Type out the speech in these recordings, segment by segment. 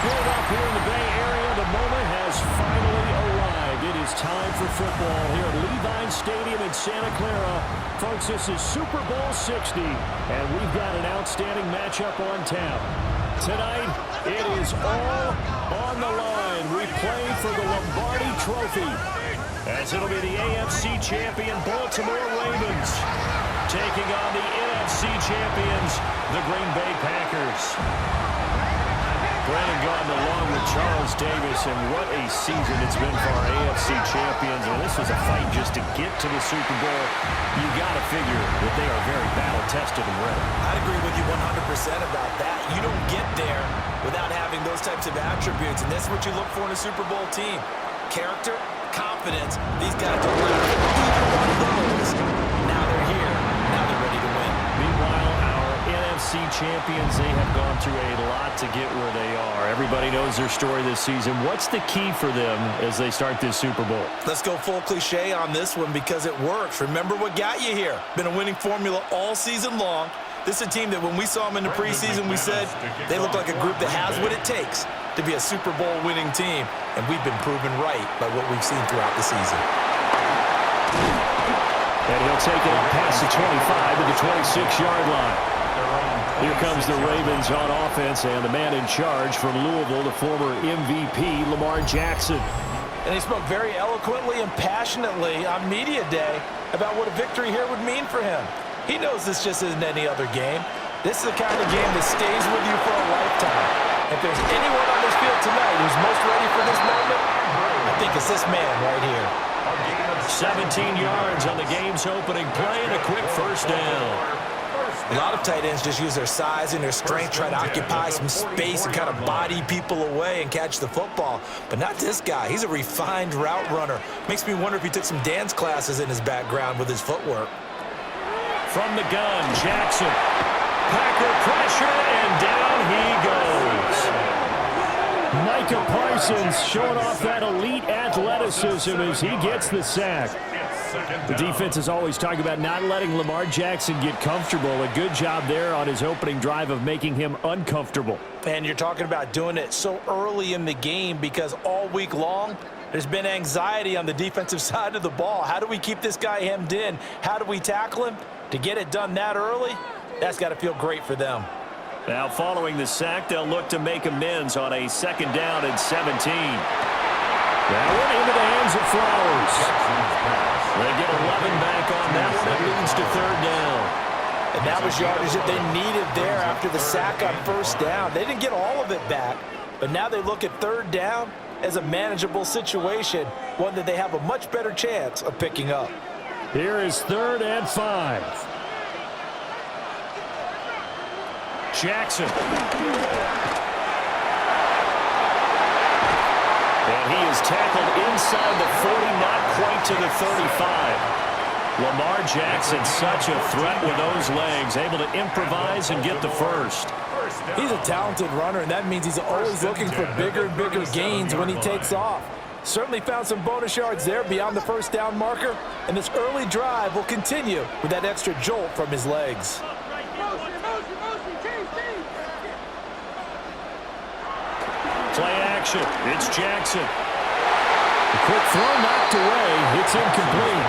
split up here in the Bay Area. The moment has finally arrived. It is time for football here at Levine Stadium in Santa Clara. Folks, this is Super Bowl 60, and we've got an outstanding matchup on tap. Tonight, it is all on the line. We play for the Lombardi Trophy, as it'll be the AFC champion Baltimore Ravens taking on the NFC champions, the Green Bay Packers. Brandon Gaudin along with Charles Davis, and what a season it's been for our AFC champions. And this was a fight just to get to the Super Bowl. You got to figure that they are very battle-tested and ready. I'd agree with you 100% about that. You don't get there without having those types of attributes, and that's what you look for in a Super Bowl team. Character, confidence. These guys don't have either one of those. Now they're here. Now they're ready to win. Meanwhile, our NFC champions, they have gone through a lot to get where they are. Everybody knows their story this season. What's the key for them as they start this Super Bowl? Let's go full cliche on this one because it works. Remember what got you here. Been a winning formula all season long. This is a team that when we saw them in the preseason, we said they look like a group that has what it takes to be a Super Bowl winning team. And we've been proven right by what we've seen throughout the season. And he'll take it past the 25 to the 26-yard line. Here comes the Ravens on offense, and the man in charge from Louisville, the former MVP, Lamar Jackson. And he spoke very eloquently and passionately on Media Day about what a victory here would mean for him. He knows this just isn't any other game. This is the kind of game that stays with you for a lifetime. If there's anyone on this field tonight who's most ready for this moment, I think it's this man right here. 17 yards on the game's opening play and a quick first down. A lot of tight ends just use their size and their strength, try to occupy some space and kind of body people away and catch the football. But not this guy. He's a refined route runner. Makes me wonder if he took some dance classes in his background with his footwork. From the gun, Jackson. Packer pressure, and down he goes. Micah Parsons showing off that elite athleticism as he gets the sack. The defense is always talking about not letting Lamar Jackson get comfortable. A good job there on his opening drive of making him uncomfortable. And you're talking about doing it so early in the game because all week long, there's been anxiety on the defensive side of the ball. How do we keep this guy hemmed in? How do we tackle him? To get it done that early, that's got to feel great for them. Now following the sack, they'll look to make amends on a 2nd down and 17. That one into the hands of Flowers. They get 11 back on that one. It leads to 3rd down. And that was yardage that they needed there after the sack on 1st down. They didn't get all of it back, but now they look at 3rd down as a manageable situation, one that they have a much better chance of picking up. Here is 3rd and 5. Jackson. And he is tackled inside the 40, not quite to the 35. Lamar Jackson, such a threat with those legs, able to improvise and get the first. He's a talented runner, and that means he's always looking for bigger and bigger gains when he takes off. Certainly found some bonus yards there beyond the 1st down marker, and this early drive will continue with that extra jolt from his legs. Play action. It's Jackson. A quick throw knocked away. It's incomplete.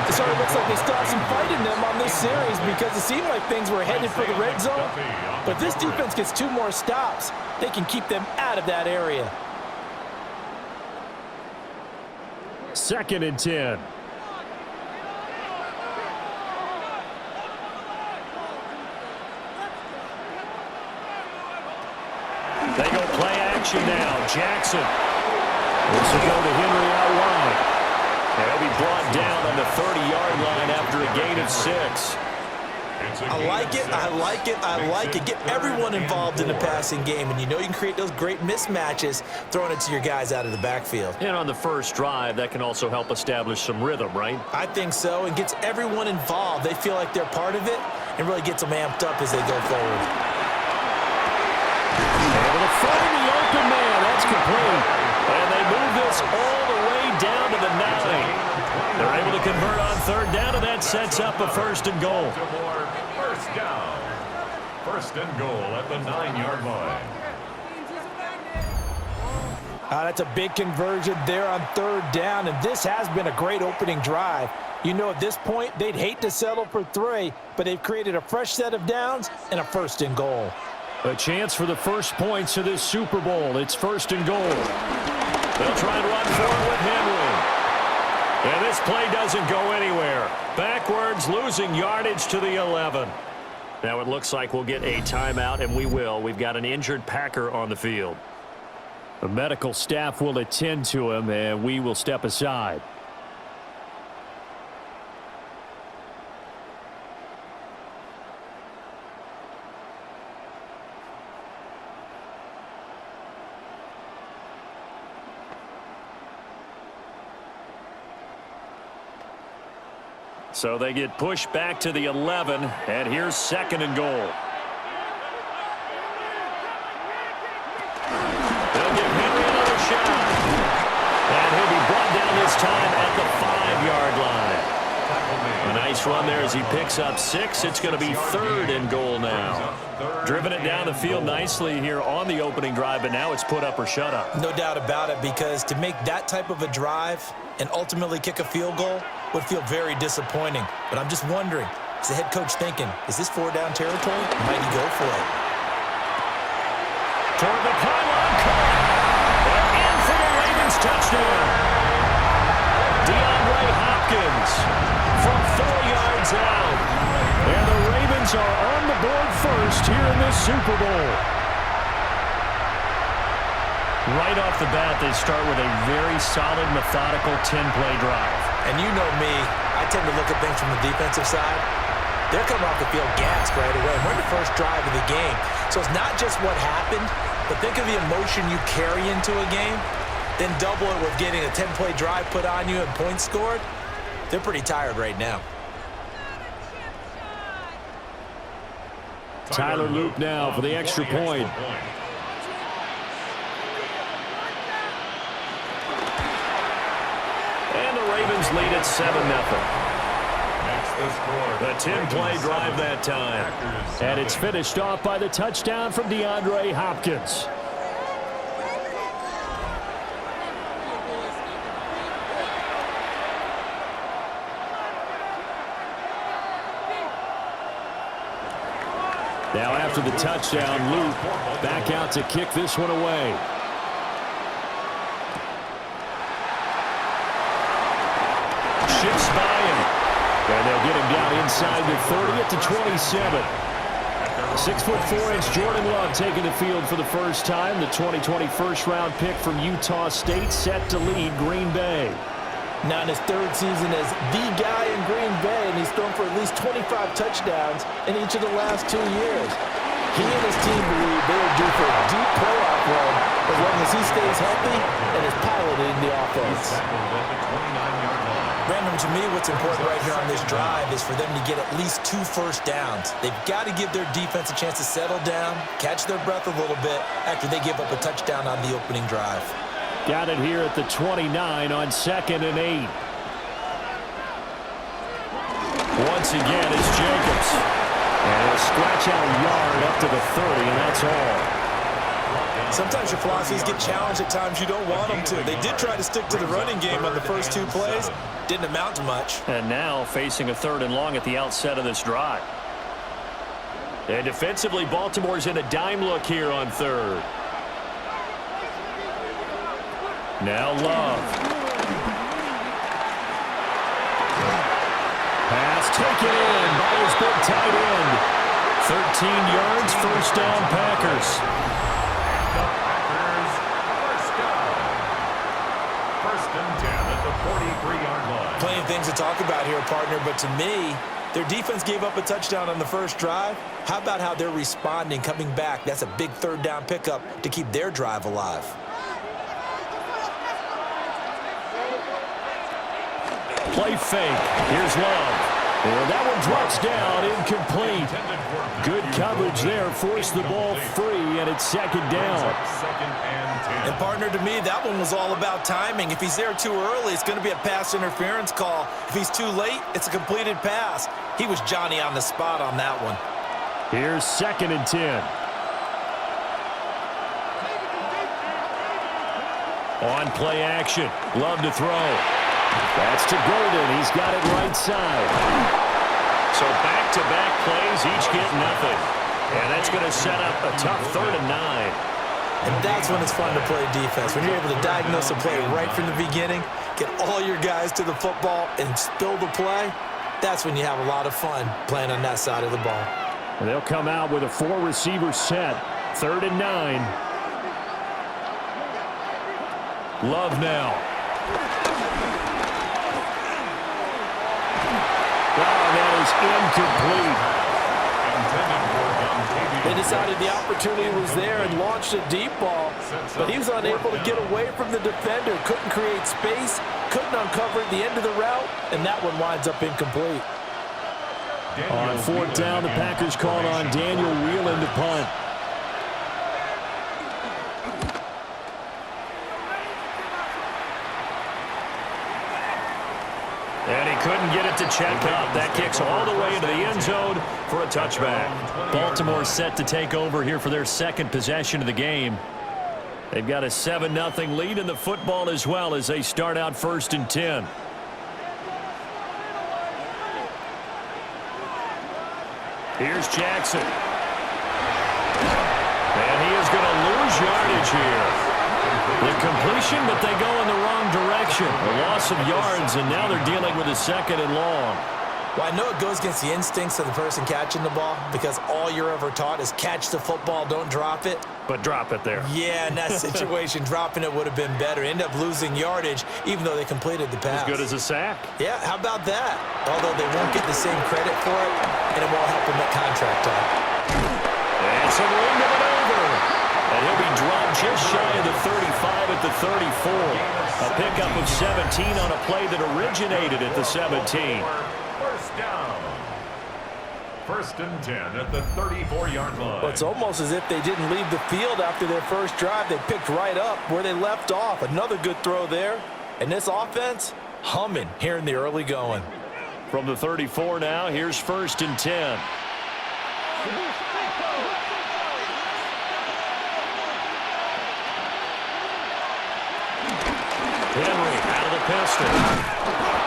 It sort of looks like they still have some fight in them on this series because it seemed like things were headed for the red zone. But this defense gets 2 more stops. They can keep them out of that area. 2nd and 10. They go play action now. Jackson. This will go to Henry out wide. And he'll be brought down on the 30-yard line after a gain of 6. I like it, I like it, I like it. Get everyone involved in the passing game, and you know you can create those great mismatches throwing it to your guys out of the backfield. And on the first drive, that can also help establish some rhythm, right? I think so, and gets everyone involved. They feel like they're part of it, and really gets them amped up as they go forward. Able to find the open man. That's complete. And they move this all the way down to the 9. They're able to convert on 3rd down, and that sets up a 1st and goal. First down. 1st and goal at the 9-yard line. That's a big conversion there on third down, and this has been a great opening drive. You know, at this point, they'd hate to settle for 3, but they've created a fresh set of downs and a first and goal. A chance for the first points of this Super Bowl. It's first and goal. They'll try and run for it with Henry. And this play doesn't go anywhere. Backwards, losing yardage to the 11. Now it looks like we'll get a timeout, and we will. We've got an injured Packer on the field. The medical staff will attend to him, and we will step aside. So they get pushed back to the 11, and here's second and goal. They'll give Henry another shot. And he'll be brought down this time at the 5-yard line. A nice run there as he picks up 6. It's going to be third and goal now. Driven it down the field nicely here on the opening drive, but now it's put up or shut up. No doubt about it, because to make that type of a drive and ultimately kick a field goal would feel very disappointing. But I'm just wondering, is the head coach thinking, is this 4-down territory? Might he go for it? Toward the pylon, and in for the Ravens touchdown. DeAndre Hopkins from 4 yards out. And the Ravens are on the board first here in this Super Bowl. Right off the bat, they start with a very solid, methodical 10-play drive. And you know me, I tend to look at things from the defensive side. They're coming off the field gassed right away. We're in the first drive of the game. So it's not just what happened, but think of the emotion you carry into a game. Then double it with getting a 10-play drive put on you and points scored. They're pretty tired right now. Tyler Loop now for the extra point. And the Ravens lead at 7-0. The 10-play drive that time. And it's finished off by the touchdown from DeAndre Hopkins. Now after the touchdown, Luke back out to kick this one away. Shifts by him. And they'll get him down inside the 30 at the 27. 6'4" Jordan Love taking the field for the first time. The 2020 first-round pick from Utah State set to lead Green Bay. Now in his third season as the guy in Green Bay, and he's thrown for at least 25 touchdowns in each of the last 2 years. He and his team believe they are due for a deep playoff run as long as he stays healthy and is piloting the offense. Brandon, to me, what's important right here on this drive is for them to get at least 2 first downs. They've got to give their defense a chance to settle down, catch their breath a little bit after they give up a touchdown on the opening drive. Got it here at the 29 on 2nd and 8. Once again, it's Jacobs. And he'll scratch out a yard up to the 30, and that's all. Sometimes your philosophies get challenged at times you don't want them to. They did try to stick to the running game on the first 2 plays. Didn't amount to much. And now facing a 3rd and long at the outset of this drive. And defensively, Baltimore's in a dime look here on 3rd. Now Love. Pass taken in by his big tight end. 13 yards, first down Packers. First and 10 at the 43-yard line. Plenty of things to talk about here, partner, but to me, their defense gave up a touchdown on the first drive. How about how they're responding, coming back? That's a big 3rd down pickup to keep their drive alive. Play fake. Here's Love. And that one drops down, incomplete. Good coverage there, forced the ball free, and it's 2nd down. And partner, to me, that one was all about timing. If he's there too early, it's going to be a pass interference call. If he's too late, it's a completed pass. He was Johnny on the spot on that one. Here's 2nd and 10. On play action. Love to throw. That's to Golden. He's got it right side. So back-to-back plays, each get nothing. And that's going to set up a tough 3rd and 9. And that's when it's fun to play defense. When you're able to diagnose a play right from the beginning, get all your guys to the football, and spill the play, that's when you have a lot of fun playing on that side of the ball. And they'll come out with a 4-receiver set. 3rd and 9. Love now. Wow, that is incomplete. They decided the opportunity was there and launched a deep ball, but he was unable to get away from the defender, couldn't create space, couldn't uncover at the end of the route, and that one winds up incomplete. On 4th down, the Packers called on Daniel Whelan to punt. And he couldn't get it to check up. That kicks all the way into the end zone for a touchback. Baltimore set to take over here for their 2nd possession of the game. They've got a 7-0 lead in the football as well as they start out 1st and 10. Here's Jackson. And he is going to lose yardage here. The completion, but they go in the wrong direction. A loss of yards, and now they're dealing with a 2nd and long. Well, I know it goes against the instincts of the person catching the ball because all you're ever taught is catch the football, don't drop it. But drop it there. Yeah, in that situation, dropping it would have been better. End up losing yardage, even though they completed the pass. As good as a sack. Yeah, how about that? Although they won't get the same credit for it, and it won't help them at contract time. And some room to maneuver. And he'll be dropped just shy of the 35 at the 34. A pickup of 17 on a play that originated at the 17. 1st down. 1st and 10 at the 34-yard line. Well, it's almost as if they didn't leave the field after their first drive. They picked right up where they left off. Another good throw there. And this offense, humming here in the early going. From the 34 now, here's 1st and 10. Henry out of the pistol.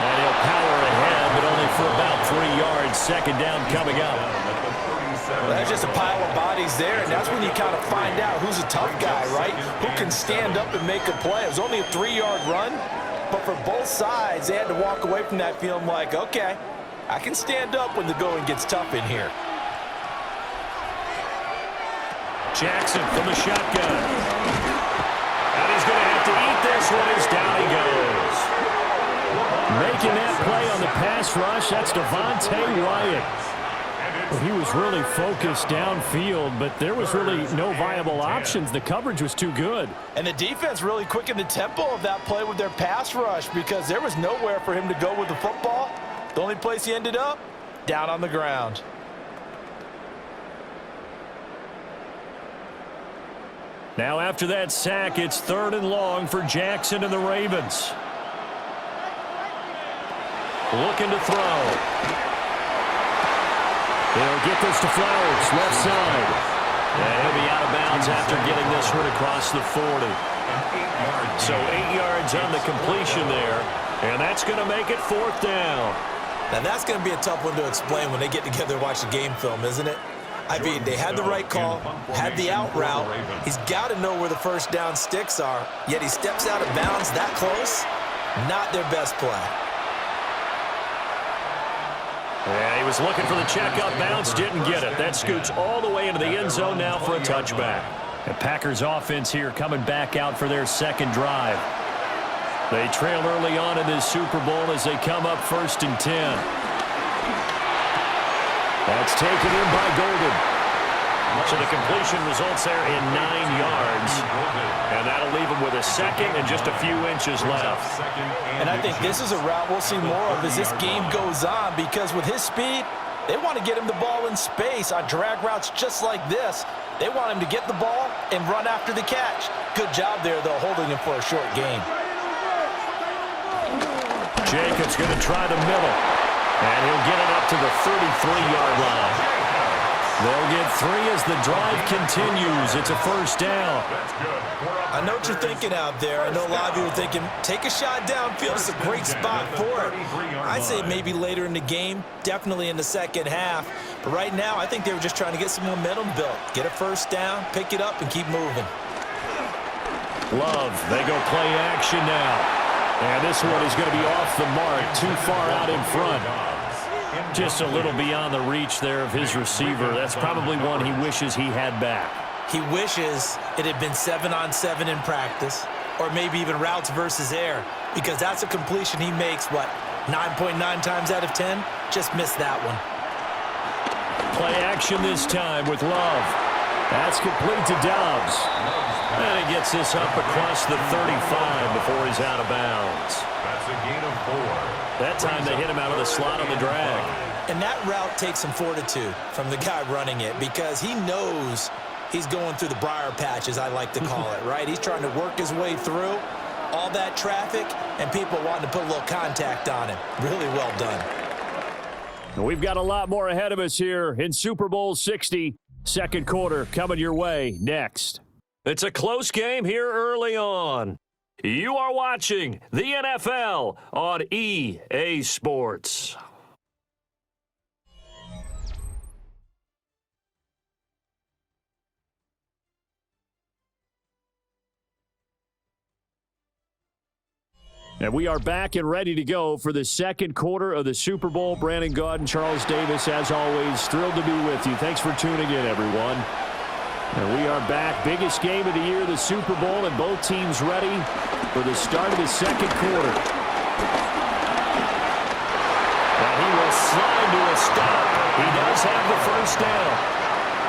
And he'll power ahead, but only for about 3 yards. 2nd down coming up. Well, that's just a pile of bodies there, and that's when you kind of find out who's a tough guy, right? Who can stand up and make a play. It was only a 3-yard run, but for both sides, they had to walk away from that feeling like, okay, I can stand up when the going gets tough in here. Jackson from the shotgun. And he's going to have to eat this one as down he goes. Making that play on the pass rush, that's Devontae Wyatt. Well, he was really focused downfield, but there was really no viable options. The coverage was too good. And the defense really quickened the tempo of that play with their pass rush because there was nowhere for him to go with the football. The only place he ended up, down on the ground. Now after that sack, it's 3rd and long for Jackson and the Ravens. Looking to throw. They'll get this to Flowers, left side. And he'll be out of bounds after getting this one across the 40. So 8 yards on the completion there. And that's going to make it 4th down. Now that's going to be a tough one to explain when they get together and watch the game film, isn't it? I mean, they had the right call, had the out route. He's got to know where the 1st down sticks are, yet he steps out of bounds that close. Not their best play. Yeah, he was looking for the check-up bounce, didn't get it. That scoots all the way into the end zone now for a touchback. The Packers offense here coming back out for their 2nd drive. They trail early on in this Super Bowl as they come up 1st and 10. That's taken in by Golden. So the completion results there in 9 yards. And that'll leave him with a 2nd and just a few inches left. And I think this is a route we'll see more of as this game goes on because with his speed, they want to get him the ball in space on drag routes just like this. They want him to get the ball and run after the catch. Good job there, though, holding him for a short game. Jacobs going to try the middle. And he'll get it up to the 33-yard line. They'll get 3 as the drive continues. It's a first down. I know what you're thinking out there. I know a lot of you are thinking, take a shot downfield. It's a great spot for it. I'd say maybe later in the game, definitely in the second half. But right now, I think they were just trying to get some momentum built. Get a first down, pick it up, and keep moving. Love, they go play action now. And this one is going to be off the mark, too far out in front. Just a little beyond the reach there of his receiver. That's probably one he wishes he had back. He wishes it had been 7-on-7 in practice, or maybe even routes versus air, because that's a completion he makes, 9.9 times out of 10? Just missed that one. Play action this time with Love. That's complete to Dobbs. And he gets this up across the 35 before he's out of bounds. That's a gain of 4. That time they hit him out of the slot on the drag. And that route takes some fortitude from the guy running it, because he knows he's going through the briar patch, as I like to call it, right? He's trying to work his way through all that traffic and people wanting to put a little contact on him. Really well done. We've got a lot more ahead of us here in Super Bowl 60. Second quarter coming your way next. It's a close game here early on. You are watching the NFL on EA Sports. And we are back and ready to go for the second quarter of the Super Bowl. Brandon Gaud and Charles Davis, as always, thrilled to be with you. Thanks for tuning in, everyone. And we are back. Biggest game of the year, the Super Bowl, and both teams ready for the start of the second quarter. And he will slide to a stop. He does have the first down.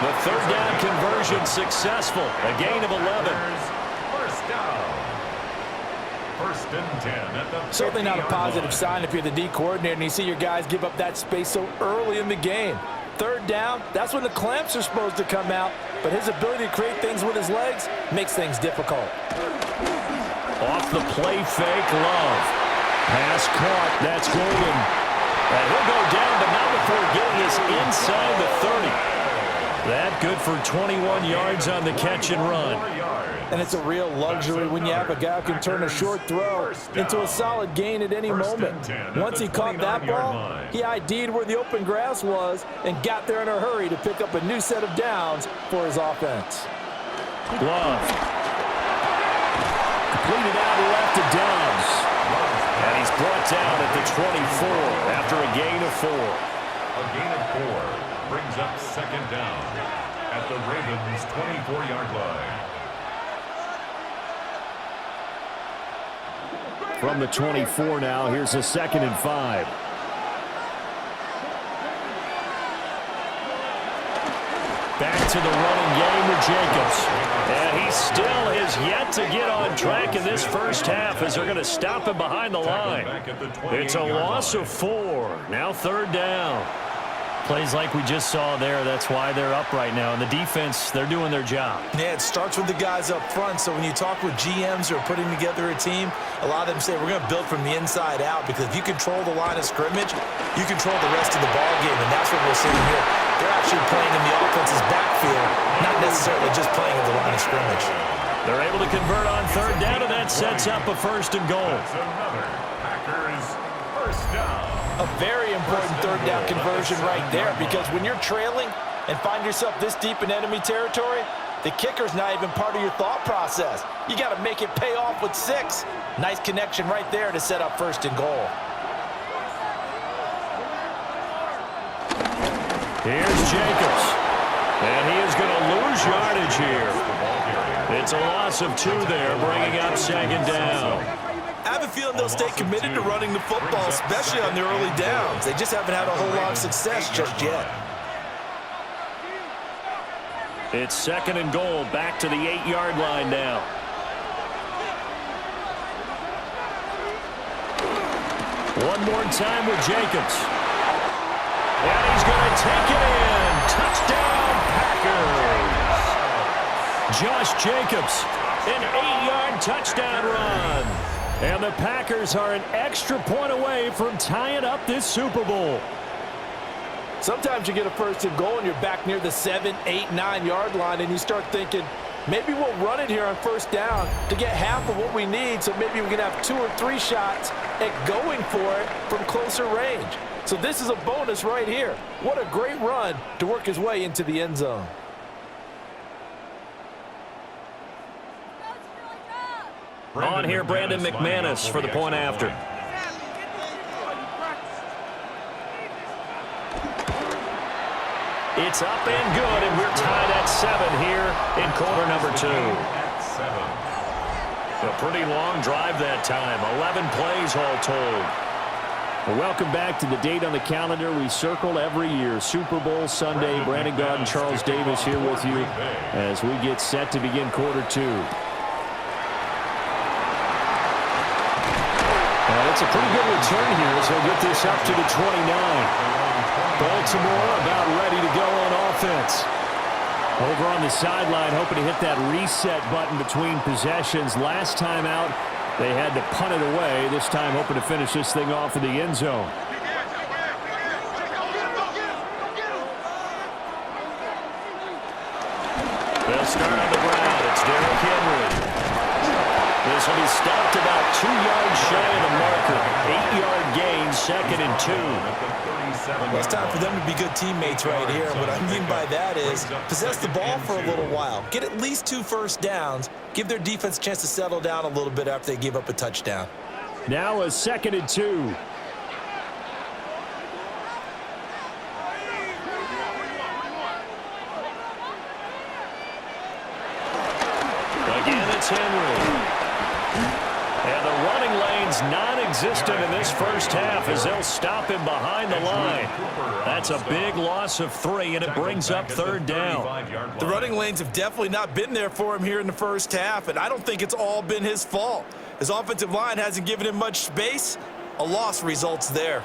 The third down conversion successful. A gain of 11. First down. First and 10 at the Certainly not a positive sign if you're the D coordinator and you see your guys give up that space so early in the game. Third down, that's when the clamps are supposed to come out, but his ability to create things with his legs makes things difficult. Off the play fake, Love. Pass caught, that's Golden. And he'll go down, but not before getting us inside the 30. That good for 21 yards on the catch and run. And it's a real luxury when you have a guy who can turn a short throw into a solid gain at any moment. Once he caught that ball, he ID'd where the open grass was and got there in a hurry to pick up a new set of downs for his offense. Love. Completed out left to Dobbs. And he's brought down at the 24 after a gain of 4. A gain of 4 brings up second down at the Ravens' 24-yard line. From the 24 now, here's a 2nd and 5. Back to the running game with Jacobs. And he still has yet to get on track in this first half as they're going to stop him behind the line. It's a loss of 4. Now third down. Plays like we just saw there. That's why they're up right now. And the defense, they're doing their job. Yeah, it starts with the guys up front. So when you talk with GMs who are putting together a team, a lot of them say we're going to build from the inside out, because if you control the line of scrimmage, you control the rest of the ball game. And that's what we're seeing here. They're actually playing in the offense's backfield, not necessarily just playing at the line of scrimmage. They're able to convert on third down, and that sets up a 1st and goal. That's another Packers first down. A very important third down conversion right there, because when you're trailing and find yourself this deep in enemy territory, the kicker's not even part of your thought process. You got to make it pay off with 6. Nice connection right there to set up 1st and goal. Here's Jacobs. And he is going to lose yardage here. It's a loss of 2 there, bringing up 2nd down. I have a feeling they'll stay committed to running the football, especially on their early downs. They just haven't had a whole lot of success just yet. It's 2nd and goal, back to the 8-yard line now. One more time with Jacobs. And he's going to take it in. Touchdown, Packers. Josh Jacobs, an 8-yard touchdown run. And the Packers are an extra point away from tying up this Super Bowl. Sometimes you get a first and goal and you're back near the 7, 8, 9-yard line, and you start thinking, maybe we'll run it here on first down to get half of what we need, so maybe we can have 2 or 3 shots at going for it from closer range. So this is a bonus right here. What a great run to work his way into the end zone. On here, Brandon McManus for the point after. It's up and good, and we're tied at 7 here in quarter number 2. A pretty long drive that time, 11 plays all told. Well, welcome back to the date on the calendar we circle every year, Super Bowl Sunday. Brandon Garden, Charles Davis here with you as we get set to begin quarter 2. It's a pretty good return here, so he'll get this up to the 29. Baltimore about ready to go on offense. Over on the sideline, hoping to hit that reset button between possessions. Last time out, they had to punt it away. This time, hoping to finish this thing off in the end zone. They'll start on the ground. It's Derrick Henry. This will be stopped about 2 yards shy of the marker. 8-yard gain, 2nd and 2. Well, it's time for them to be good teammates right here. What I mean by that is possess the ball for a little while. Get at least 2 first downs. Give their defense a chance to settle down a little bit after they give up a touchdown. Now a 2nd and 2. Again, it's Henry. And the running lane's non-existent in this first half as they'll stop him behind the line. That's a big loss of 3, and it brings up 3rd down. The running lanes have definitely not been there for him here in the first half, and I don't think it's all been his fault. His offensive line hasn't given him much space. A loss results there.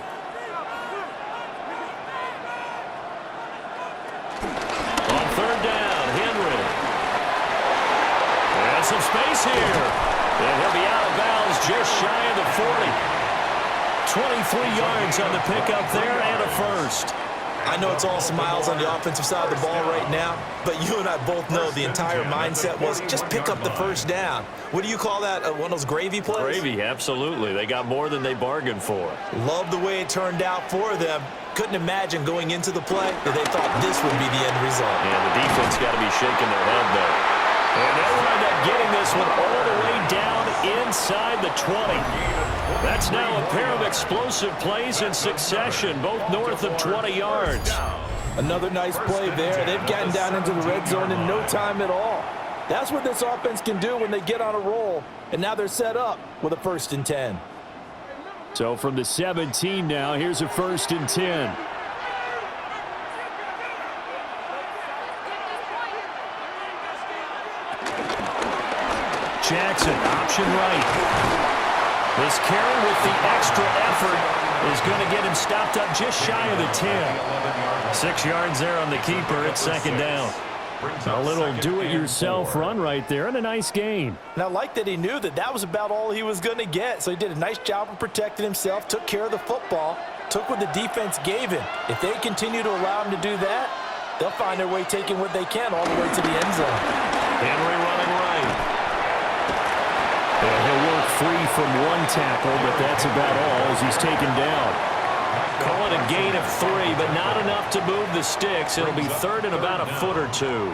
On 3rd down, Henry. There's some space here. And he'll be out of bounds just shy of the 40. 23 yards on the pickup there and a first. I know it's all smiles on the offensive side of the ball right now, but you and I both know the entire mindset was just pick up the first down. What do you call that, one of those gravy plays? Gravy, absolutely. They got more than they bargained for. Love the way it turned out for them. Couldn't imagine going into the play that they thought this would be the end result. Yeah, the defense got to be shaking their head, though. And they'll wind up getting this one all the way down inside the 20. That's now a pair of explosive plays in succession, both north of 20 yards. Another nice play there. They've gotten down into the red zone in no time at all. That's what this offense can do when they get on a roll. And now they're set up with a 1st and 10. So from the 17 now, here's a 1st and 10. Jackson, option right. This carry with the extra effort is going to get him stopped up just shy of the 10. 6 yards there on the keeper. It's 2nd down. A little do-it-yourself run right there and a nice gain. And I like that he knew that that was about all he was going to get. So he did a nice job of protecting himself, took care of the football, took what the defense gave him. If they continue to allow him to do that, they'll find their way taking what they can all the way to the end zone. Henry running right. And he'll work free from 1 tackle, but that's about all as he's taken down. Call it a gain of 3, but not enough to move the sticks. It'll be 3rd and about a foot or 2.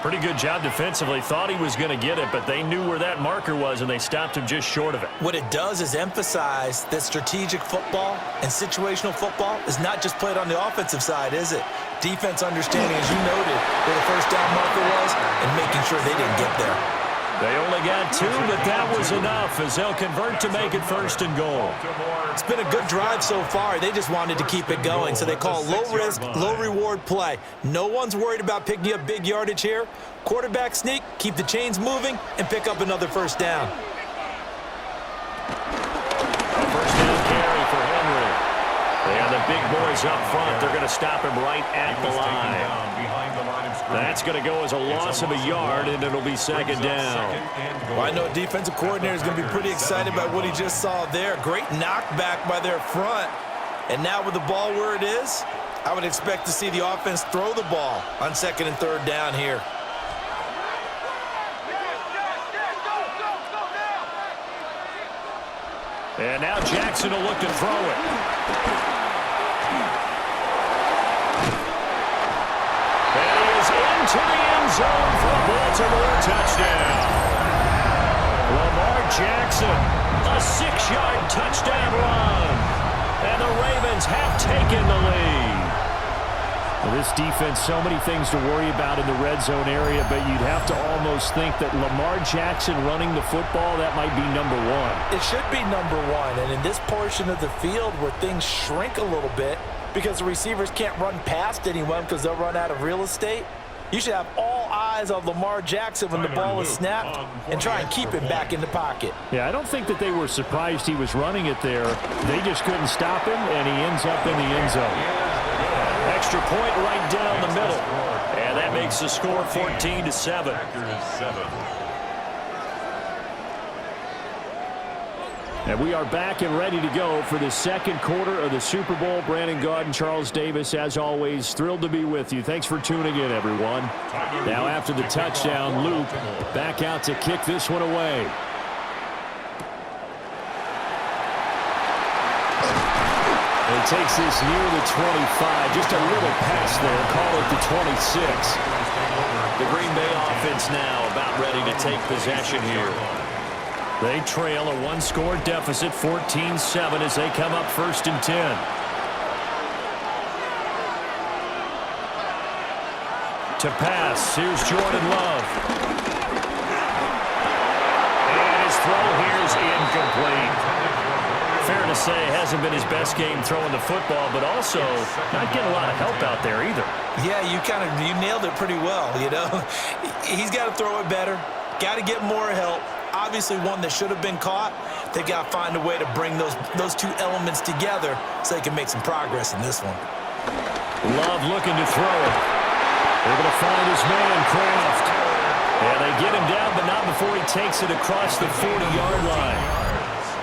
Pretty good job defensively. Thought he was going to get it, but they knew where that marker was, and they stopped him just short of it. What it does is emphasize that strategic football and situational football is not just played on the offensive side, is it? Defense understanding, as you noted, where the first down marker was and making sure they didn't get there. They only got 2, but that was enough as they'll convert to make it 1st and goal. It's been a good drive so far. They just wanted to keep it going, so they call low-risk, low-reward play. No one's worried about picking up big yardage here. Quarterback sneak, keep the chains moving, and pick up another 1st down. A 1st down carry for Henry. They are the big boys up front. They're going to stop him right at the line. That's going to go as a loss of a yard, and it'll be 2nd down. Well, I know a defensive coordinator is going to be pretty excited about what he just saw there. Great knockback by their front. And now with the ball where it is, I would expect to see the offense throw the ball on 2nd and 3rd down here. And now Jackson will look to throw it. And he is into the end zone for a Baltimore touchdown. Lamar Jackson, a 6-yard touchdown run. And the Ravens have taken the lead. Well, this defense, so many things to worry about in the red zone area, but you'd have to almost think that Lamar Jackson running the football, that might be number one. It should be number one, and in this portion of the field where things shrink a little bit because the receivers can't run past anyone because they'll run out of real estate, you should have all eyes on Lamar Jackson when the ball is snapped and try and keep him back in the pocket. Yeah, I don't think that they were surprised he was running it there. They just couldn't stop him, and he ends up in the end zone. Extra point right down the middle. And that makes the score 14-7. And we are back and ready to go for the second quarter of the Super Bowl. Brandon Gaud and Charles Davis, as always, thrilled to be with you. Thanks for tuning in, everyone. Now after the touchdown, Luke back out to kick this one away. He takes this near the 25. Just a little pass there. Call it the 26. The Green Bay offense now about ready to take possession here. They trail a one-score deficit, 14-7, as they come up 1st and 10. To pass, here's Jordan Love. And his throw here is incomplete. Fair to say, hasn't been his best game throwing the football, but also not getting a lot of help out there either. Yeah, you nailed it pretty well, you know. He's got to throw it better, got to get more help. Obviously one that should have been caught. They've got to find a way to bring those two elements together so they can make some progress in this one. Love looking to throw it. Able to find his man, Kraft. And they get him down, but not before he takes it across the 40-yard line.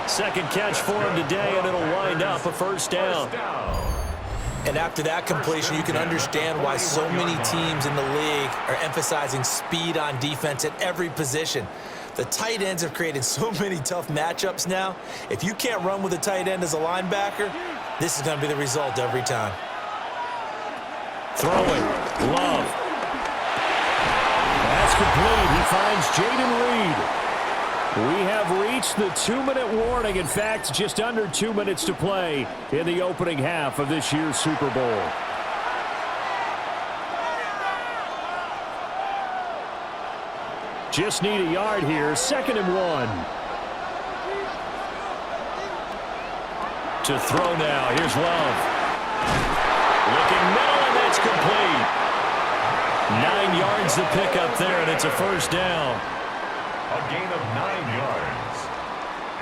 Second catch for him today, and it'll wind up a 1st down. And after that completion, you can understand why so many teams in the league are emphasizing speed on defense at every position. The tight ends have created so many tough matchups now. If you can't run with a tight end as a linebacker, this is going to be the result every time. Throwing, Love. That's complete. He finds Jaden Reed. We have reached the 2-minute warning. In fact, just under 2 minutes to play in the opening half of this year's Super Bowl. Just need a yard here. 2nd and 1. To throw now. Here's Love. Looking middle, and that's complete. 9 yards to pick up there, and it's a 1st down. A gain of 9 yards.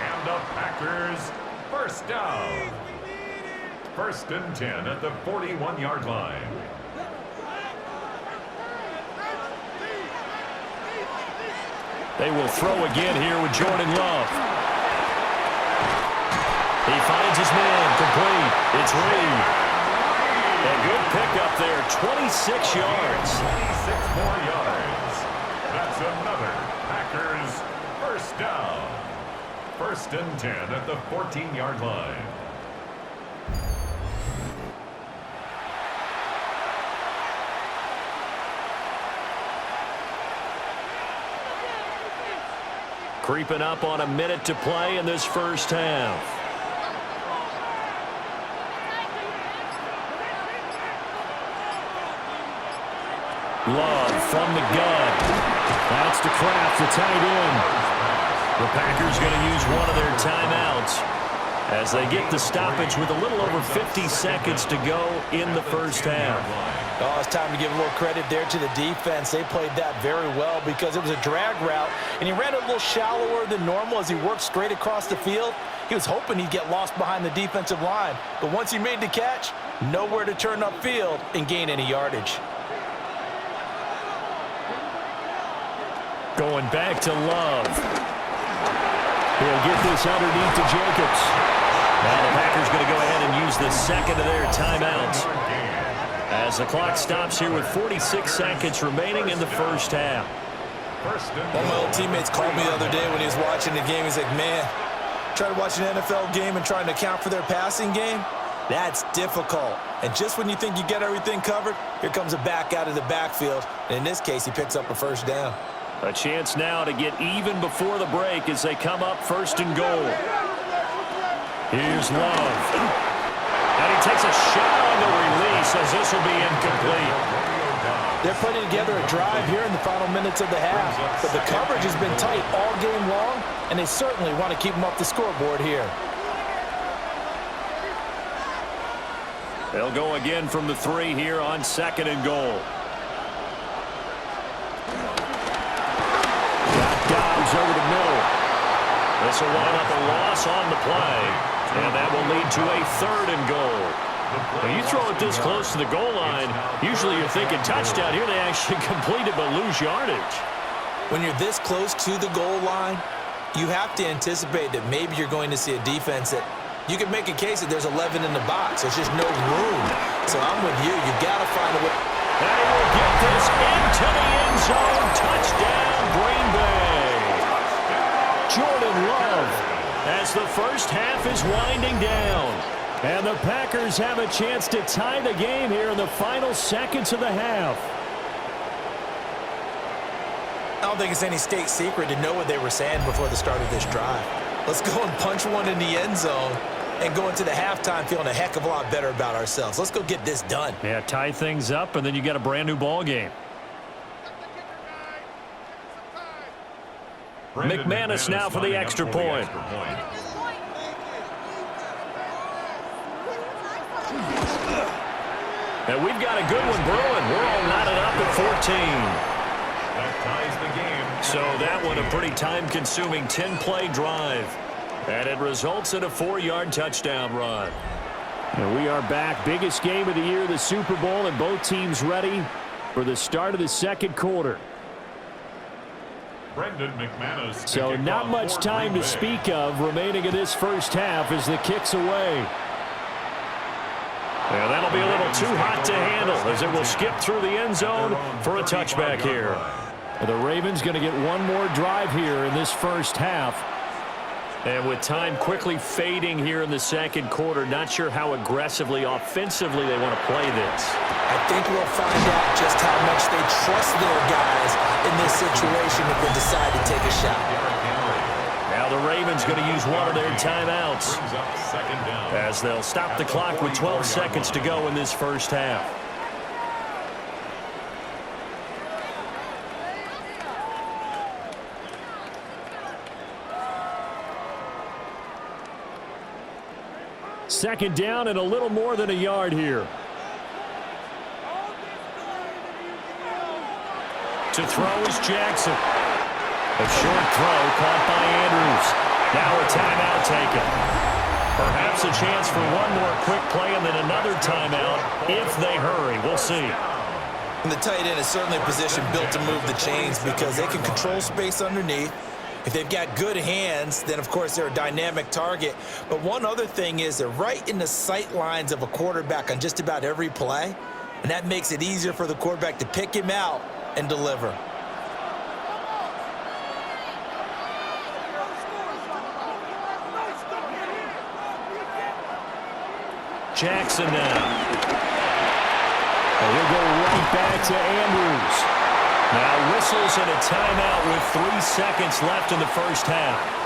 And the Packers 1st down. 1st and 10 at the 41-yard line. They will throw again here with Jordan Love. He finds his man, complete. It's Reed. A good pickup there, 26 yards. 26 more yards. That's another Packers 1st down. 1st and 10 at the 14-yard line. Creeping up on a minute to play in this 1st half. Love from the gun. That's to Kraft, the tight end. The Packers going to use one of their timeouts as they get the stoppage with a little over 50 seconds to go in the 1st half. Oh, it's time to give a little credit there to the defense. They played that very well because it was a drag route, and he ran a little shallower than normal as he worked straight across the field. He was hoping he'd get lost behind the defensive line, but once he made the catch, nowhere to turn upfield and gain any yardage. Going back to Love. He'll get this underneath to Jacobs. Now the Packers going to go ahead and use the 2nd of their timeouts. As the clock stops here with 46 seconds remaining in the first half. One of my old teammates called me the other day when he was watching the game. He's like, man, trying to watch an NFL game and trying to account for their passing game, that's difficult. And just when you think you get everything covered, here comes a back out of the backfield. And in this case, he picks up a first down. A chance now to get even before the break as they come up first and goal. Here's Love. And he takes a shot on the release as this will be incomplete. They're putting together a drive here in the final minutes of the half, but the coverage has been tight all game long, and they certainly want to keep them off the scoreboard here. They'll go again from the 3 here on second and goal. Got Dobbs over the middle. This will wind up a loss on the play, and that will lead to a third and goal. When you throw it this close to the goal line, usually you're thinking touchdown. Here they actually complete it but lose yardage. When you're this close to the goal line, you have to anticipate that maybe you're going to see a defense that you can make a case that there's 11 in the box. There's just no room. So I'm with you. You got to find a way. And he will get this into the end zone. Touchdown, Green Bay. Jordan Love as the first half is winding down. And the Packers have a chance to tie the game here in the final seconds of the half. I don't think it's any state secret to know what they were saying before the start of this drive. Let's go and punch one in the end zone and go into the halftime feeling a heck of a lot better about ourselves. Let's go get this done. Yeah, tie things up, and then you get a brand-new ball game. McManus now for the extra point. And we've got a good one brewing. We're all knotted up at 14. That ties the game. So that one a pretty time-consuming 10-play drive. And it results in a 4-yard touchdown run. And we are back. Biggest game of the year, the Super Bowl, and both teams ready for the start of the second quarter. Brendan McManus. So not much time to speak of remaining in this first half as the kick's away. And that'll be a little too hot to handle as it will skip through the end zone for a touchback here. The Ravens going to get one more drive here in this first half. And with time quickly fading here in the second quarter, not sure how aggressively, offensively they want to play this. I think we'll find out just how much they trust their guys in this situation if they decide to take a shot. Now the Ravens going to use one of their timeouts as they'll stop the clock with 12 seconds to go in this first half. Second down and a little more than a yard here. To throw is Jackson. A short throw caught by Andrews. Now a timeout taken. Perhaps a chance for one more quick play and then another timeout if they hurry. We'll see. And the tight end is certainly a position built to move the chains because they can control space underneath. If they've got good hands, then of course they're a dynamic target. But one other thing is they're right in the sight lines of a quarterback on just about every play. And that makes it easier for the quarterback to pick him out and deliver. Jackson now. And he'll go right back to Andrews. Now whistles and a timeout with 3 seconds left in the first half.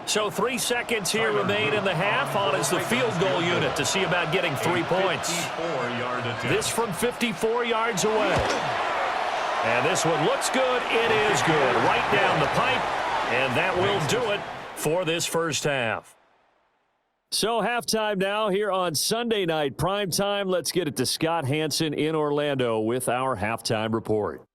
So 3 seconds here remain in the half on as the field goal unit to see about getting 3 points. This from 54 yards away. And this one looks good. It is good. Right down the pipe. And that will do it for this first half. So halftime now here on Sunday Night Primetime. Let's get it to Scott Hansen in Orlando with our halftime report.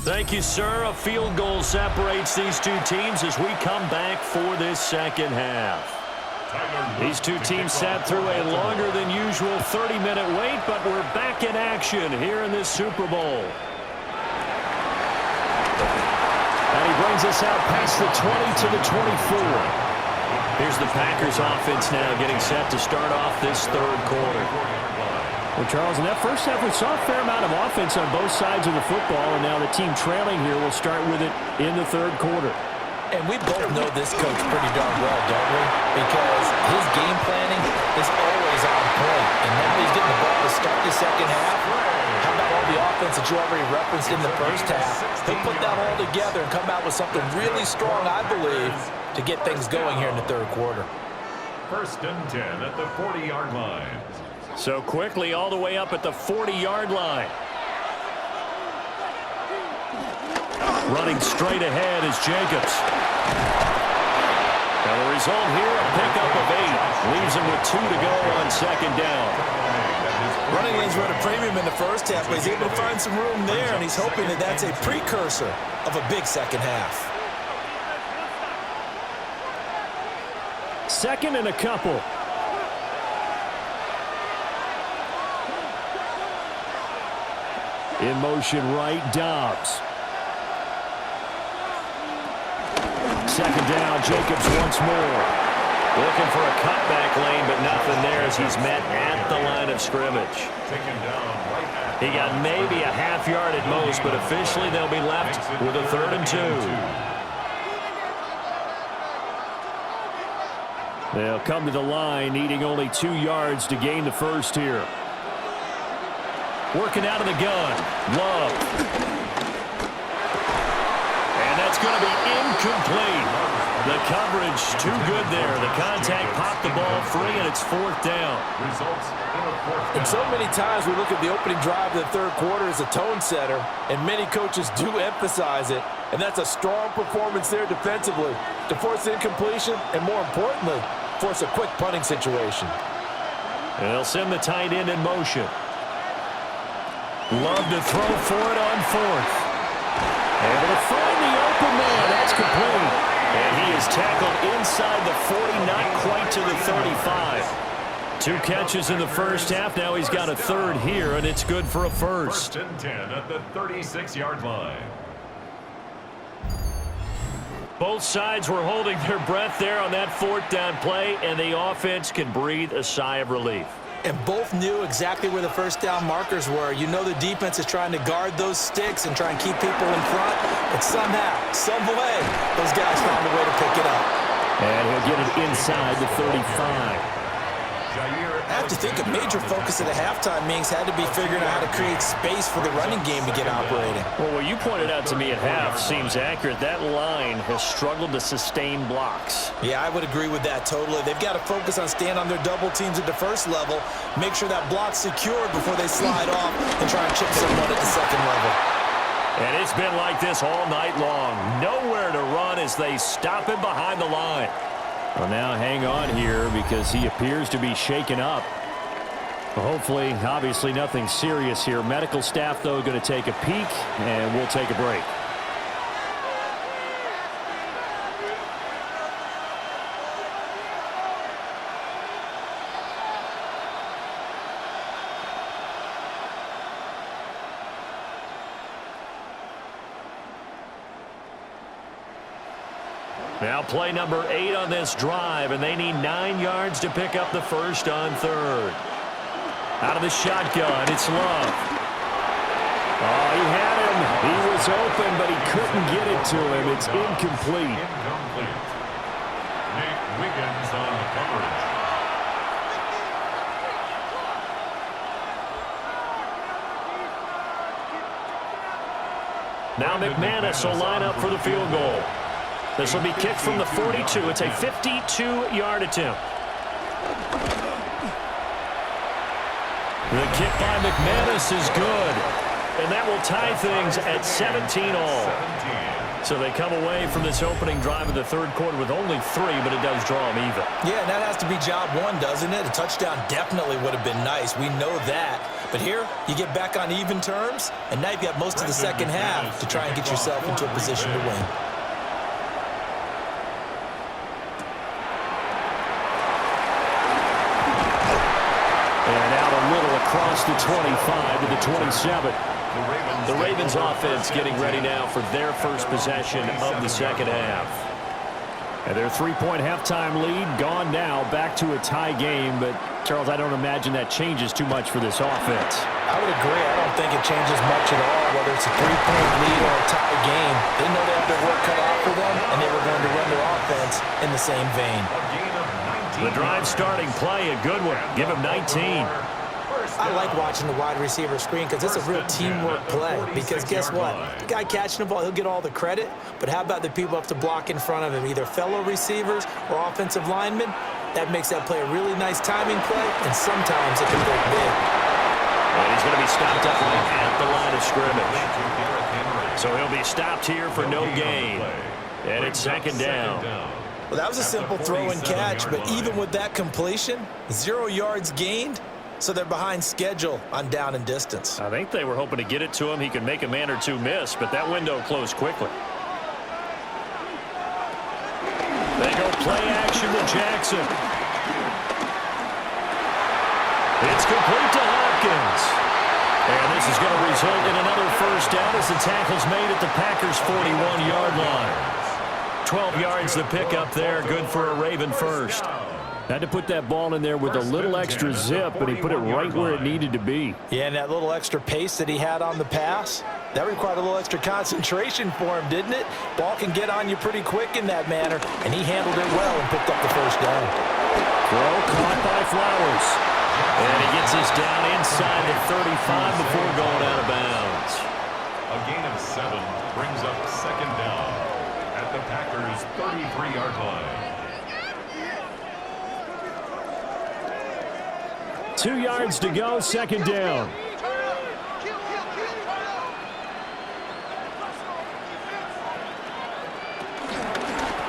Thank you, sir. A field goal separates these two teams as we come back for this second half. These two teams sat through a longer than usual 30-minute wait, but we're back in action here in this Super Bowl. And he brings us out past the 20 to the 24. Here's the Packers offense now getting set to start off this third quarter. Well, Charles, in that first half, we saw a fair amount of offense on both sides of the football, and now the team trailing here will start with it in the third quarter. And we both know this coach pretty darn well, don't we? Because his game planning is always on point. And now he's getting the ball to start the second half. How about all the offense that you already referenced in the first half? He'll put that all together and come out with something really strong, I believe, to get things going here in the third quarter. 1st and 10 at the 40-yard line. So quickly all the way up at the 40-yard line. Running straight ahead is Jacobs. Now the result here, a pickup of 8. Leaves him with 2 to go on second down. Running lanes were at a premium in the first half, but he's able to find some room there, and he's hoping that that's a precursor of a big second half. Second and a couple. In motion right, Dobbs. Second down, Jacobs once more. Looking for a cutback lane, but nothing there as he's met at the line of scrimmage. He got maybe a half yard at most, but officially they'll be left with a 3rd and 2. They'll come to the line, needing only 2 yards to gain the first here. Working out of the gun. Love. And that's going to be incomplete. The coverage too good there. The contact popped the ball free, and it's 4th down. And so many times we look at the opening drive of the third quarter as a tone setter, and many coaches do emphasize it. And that's a strong performance there defensively to force incompletion and, more importantly, force a quick punting situation. And they'll send the tight end in motion. Love to throw for it on 4th. Able to find the open man. That's complete. And he is tackled inside the 40, not quite to the 35. 2 catches in the first half. Now he's got a 3rd here, and it's good for a 1st. 1st and 10 at the 36-yard line. Both sides were holding their breath there on that 4th down play, and the offense can breathe a sigh of relief. And both knew exactly where the first down markers were. You know the defense is trying to guard those sticks and try and keep people in front. But somehow, some way, those guys found a way to pick it up. And he'll get it inside the 35. I have to think a major focus at the halftime meetings had to be figuring out how to create space for the running game to get operating. Well, what you pointed out to me at half seems accurate. That line has struggled to sustain blocks. Yeah, I would agree with that totally. They've got to focus on staying on their double teams at the first level, make sure that block's secured before they slide off and try and chip someone at the second level. And it's been like this all night long. Nowhere to run as they stop him behind the line. Well, now hang on here because he appears to be shaken up. Well, hopefully, obviously nothing serious here. Medical staff, though, going to take a peek, and we'll take a break. Now play number 8 on this drive, and they need 9 yards to pick up the first on 3rd. Out of the shotgun, it's Love. Oh, he had him. He was open, but he couldn't get it to him. It's incomplete. Nick Wiggins on the coverage. Now McManus will line up for the field goal. This will be kicked from the 42. It's a 52-yard attempt. The kick by McManus is good. And that will tie things at 17 all. So they come away from this opening drive of the third quarter with only 3, but it does draw them even. Yeah, and that has to be job 1, doesn't it? A touchdown definitely would have been nice. We know that. But here, you get back on even terms, and now you've got most of the second half to try and get yourself into a position to win. And out a little across the 25 to the 27. The Ravens offense getting ready now for their first possession of the second half. And their three-point halftime lead gone now, back to a tie game. But, Charles, I don't imagine that changes too much for this offense. I would agree. I don't think it changes much at all, whether it's a three-point lead or a tie game. They know they have their work cut out for them, and they were going to run their offense in the same vein. The drive starting play, a good one. Give him 19. I like watching the wide receiver screen because it's a real teamwork play. Because guess what? The guy catching the ball, he'll get all the credit. But how about the people up to block in front of him, either fellow receivers or offensive linemen? That makes that play a really nice timing play, and sometimes it can go big. And he's going to be stopped up at the line of scrimmage. So he'll be stopped here for no gain. And it's second down. Well, that was a simple throw and catch, but even with that completion, 0 yards gained. So they're behind schedule on down and distance. I think they were hoping to get it to him. He could make a man or two miss, but that window closed quickly. They go play action with Jackson. It's complete to Hopkins. And this is going to result in another first down as the tackle's made at the Packers' 41-yard line. 12 yards to pick up there. Good for a Raven first. Had to put that ball in there with a little extra zip, but he put it right where it needed to be. Yeah, and that little extra pace that he had on the pass, that required a little extra concentration for him, didn't it? Ball can get on you pretty quick in that manner, and he handled it well and picked up the first down. Throw caught by Flowers. And he gets this down inside the 35 before going out of bounds. A gain of 7 brings up second down at the Packers' 33-yard line. 2 yards to go, second down.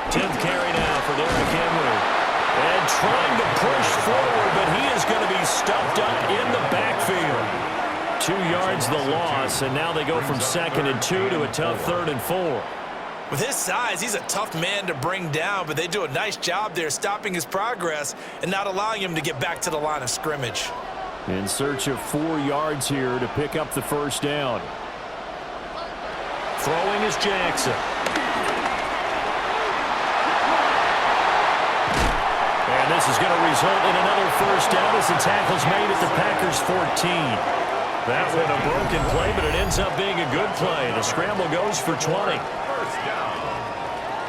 10th carry now for Derrick Henry. And trying to push forward, but he is going to be stuffed up in the backfield. 2 yards the loss, and now they go from 2nd and 2 to a tough 3rd and 4. With his size, he's a tough man to bring down, but they do a nice job there stopping his progress and not allowing him to get back to the line of scrimmage. In search of 4 yards here to pick up the first down. Throwing is Jackson. And this is going to result in another first down as the tackle's made at the Packers' 14. That one a broken play, but it ends up being a good play. The scramble goes for 20.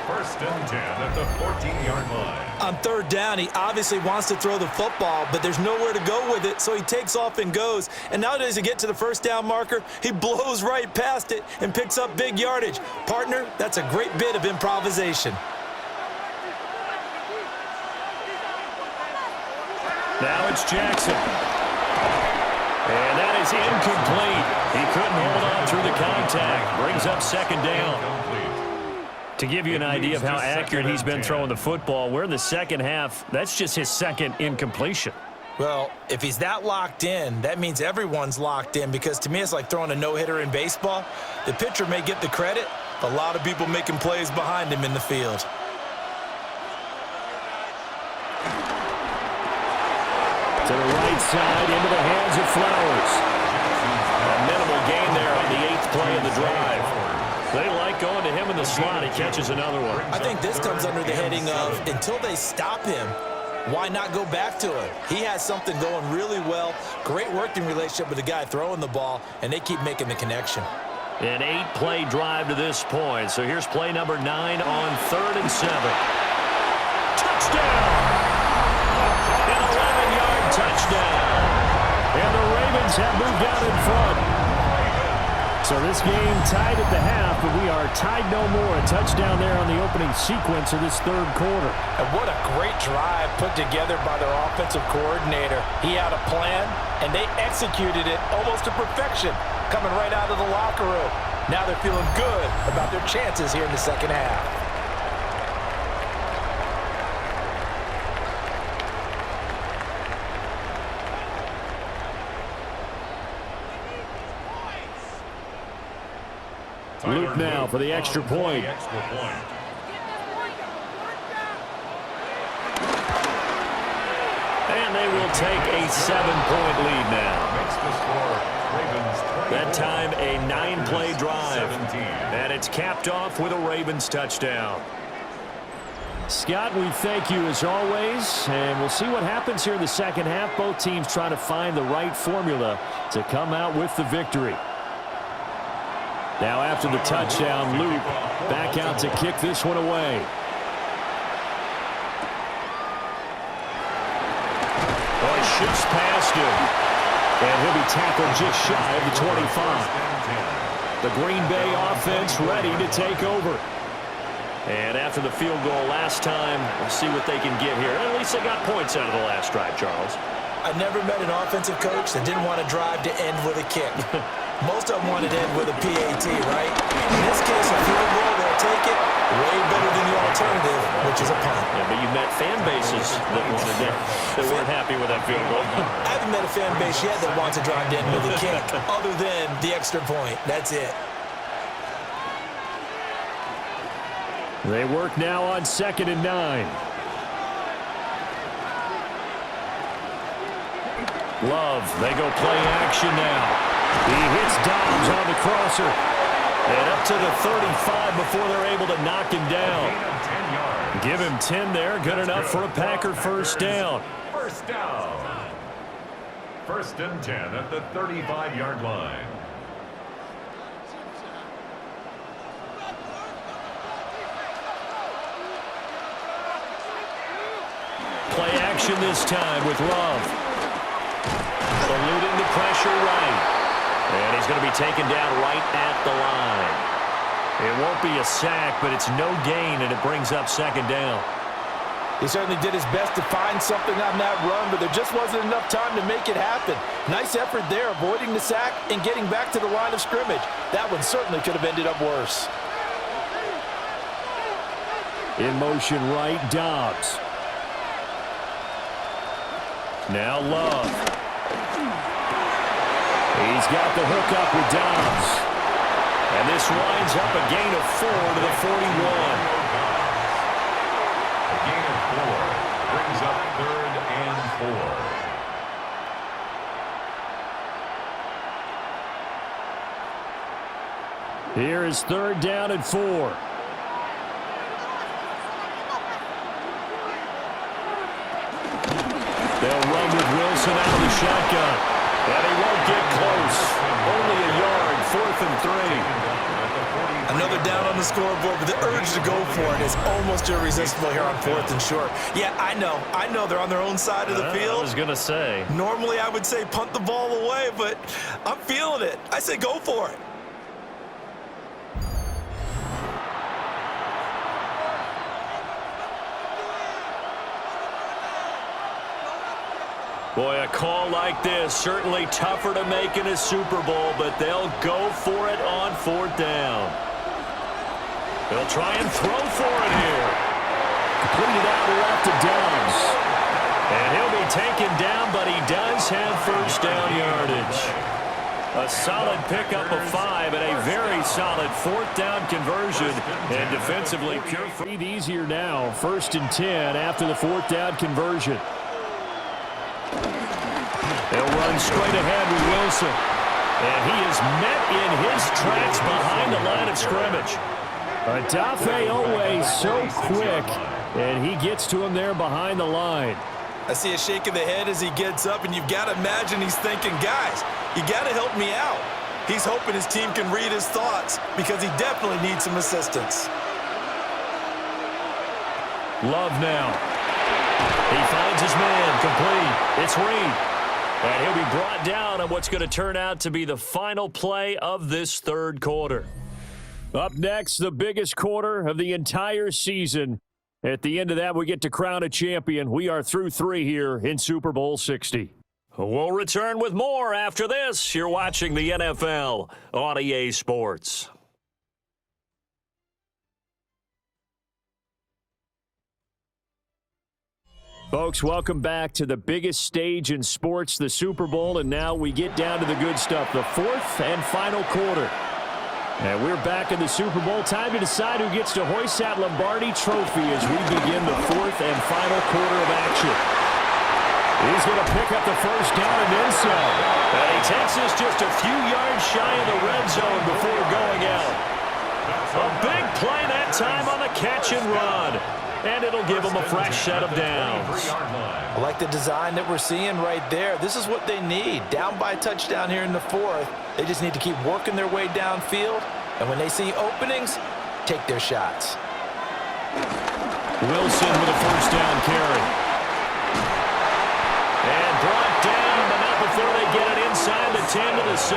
First and 10 at the 14-yard line. On 3rd down, he obviously wants to throw the football, but there's nowhere to go with it, so he takes off and goes. And nowadays, to get to the first down marker, he blows right past it and picks up big yardage. Partner, that's a great bit of improvisation. Now it's Jackson. And that is incomplete. He couldn't hold on through the contact. Brings up second down. To give you an idea of how accurate he's been throwing the football, we're in the second half. That's just his second incompletion. Well, if he's that locked in, that means everyone's locked in, because to me it's like throwing a no-hitter in baseball. The pitcher may get the credit, a lot of people making plays behind him in the field. To the right side, into the hands of Flowers. A minimal gain there on the 8th play of the drive. They like going to him in the slot. He catches another one. I think this comes under the heading of, until they stop him, why not go back to him? He has something going really well. Great working relationship with the guy throwing the ball, and they keep making the connection. An 8-play drive to this point. So here's play number 9 on 3rd and 7. Touchdown! An 11-yard touchdown. And the Ravens have moved out in front. So this game tied at the half, but we are tied no more. A touchdown there on the opening sequence of this 3rd quarter. And what a great drive put together by their offensive coordinator. He had a plan, and they executed it almost to perfection, coming right out of the locker room. Now they're feeling good about their chances here in the second half. Luke now for the extra point. And they will take a 7-point lead now. That time a 9-play drive. And it's capped off with a Ravens touchdown. Scott, we thank you as always, and we'll see what happens here in the second half. Both teams trying to find the right formula to come out with the victory. Now after the touchdown, Luke back out to kick this one away. Oh, he shifts past him, and he'll be tackled just shy of the 25. The Green Bay offense ready to take over. And after the field goal last time, we'll see what they can get here. At least they got points out of the last drive, Charles. I've never met an offensive coach that didn't want to drive to end with a kick. Most of them wanted to end with a PAT, right? In this case, a field goal, they'll take it. Way better than the alternative, which is a punt. Yeah, but you've met fan bases that weren't happy with that field goal. I haven't met a fan base yet that wants to drive to end with a kick, other than the extra point. That's it. They work now on 2nd and 9. Love, they go play action now. He hits Dobbs on the crosser. And up to the 35 before they're able to knock him down. Give him 10 there, good enough for a Packer first down. First down. 1st and 10 at the 35-yard line. Play action this time with Love. Eluding the pressure right. And he's going to be taken down right at the line. It won't be a sack, but it's no gain, and it brings up 2nd down. He certainly did his best to find something on that run, but there just wasn't enough time to make it happen. Nice effort there, avoiding the sack and getting back to the line of scrimmage. That one certainly could have ended up worse. In motion right, Dobbs. Now Love. He's got the hook up with Dobbs. And this winds up a gain of 4 to the 41. A gain of 4 brings up 3rd and 4. Here is 3rd down and 4. They'll run with Wilson out of the shotgun. And he won't get close. Only a yard, 4th and 3. Another down on the scoreboard, but the urge to go for it is almost irresistible here on 4th and short. Yeah, I know they're on their own side of the field. I was going to say. Normally I would say punt the ball away, but I'm feeling it. I say go for it. Boy, a call like this, certainly tougher to make in a Super Bowl, but they'll go for it on 4th down. They'll try and throw for it here. Completed out left to Dobbs. And he'll be taken down, but he does have first down yardage. A solid pickup of 5 and a very solid 4th down conversion. And defensively pure. Easier now, 1st and 10 after the 4th down conversion. They'll run straight ahead with Wilson. And he is met in his tracks behind the line of scrimmage. Adafe always so quick, and he gets to him there behind the line. I see a shake of the head as he gets up, and you've got to imagine he's thinking, guys, you got to help me out. He's hoping his team can read his thoughts because he definitely needs some assistance. Love now. He finds his man complete. It's Reed. And he'll be brought down on what's going to turn out to be the final play of this 3rd quarter. Up next, the biggest quarter of the entire season. At the end of that, we get to crown a champion. We are through 3 here in Super Bowl 60. We'll return with more after this. You're watching the NFL on EA Sports. Folks, welcome back to the biggest stage in sports, the Super Bowl, and now we get down to the good stuff, the 4th and final quarter. And we're back in the Super Bowl. Time to decide who gets to hoist that Lombardi trophy as we begin the fourth and final quarter of action. He's going to pick up the first down and then some. And he takes us just a few yards shy of the red zone before going out. A big play that time on the catch and run. And it'll give them a fresh set of downs. I like the design that we're seeing right there. This is what they need. Down by a touchdown here in the fourth. They just need to keep working their way downfield. And when they see openings, take their shots. Wilson with a first down carry. And brought down, but not before they get it inside the 10 to the 7.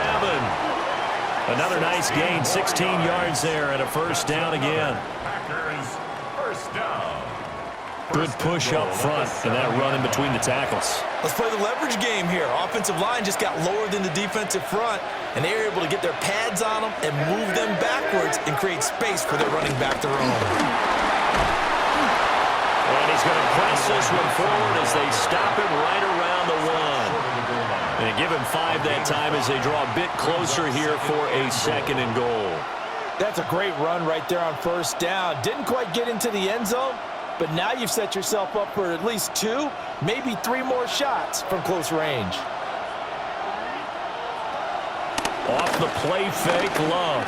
Another nice gain, 16 yards there, and a first down again. Packers, first down. Good push up front and that run in between the tackles. Let's play the leverage game here. Offensive line just got lower than the defensive front, and they were able to get their pads on them and move them backwards and create space for their running back to roam. And he's going to press this one forward as they stop him right around the 1. And give him 5 that time as they draw a bit closer here for a second and goal. That's a great run right there on first down. Didn't quite get into the end zone, but now you've set yourself up for at least 2, maybe 3 more shots from close range. Off the play fake, Love.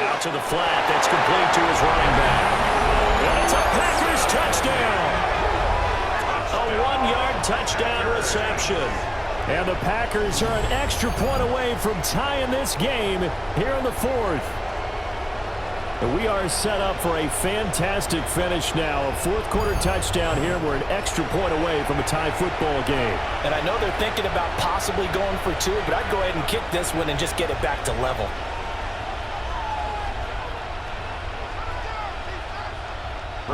Out to the flat, that's complete to his running back. And it's a Packers touchdown. A 1-yard touchdown reception. And the Packers are an extra point away from tying this game here in the fourth. We are set up for a fantastic finish now. A fourth-quarter touchdown here. We're an extra point away from a tie football game. And I know they're thinking about possibly going for 2, but I'd go ahead and kick this one and just get it back to level.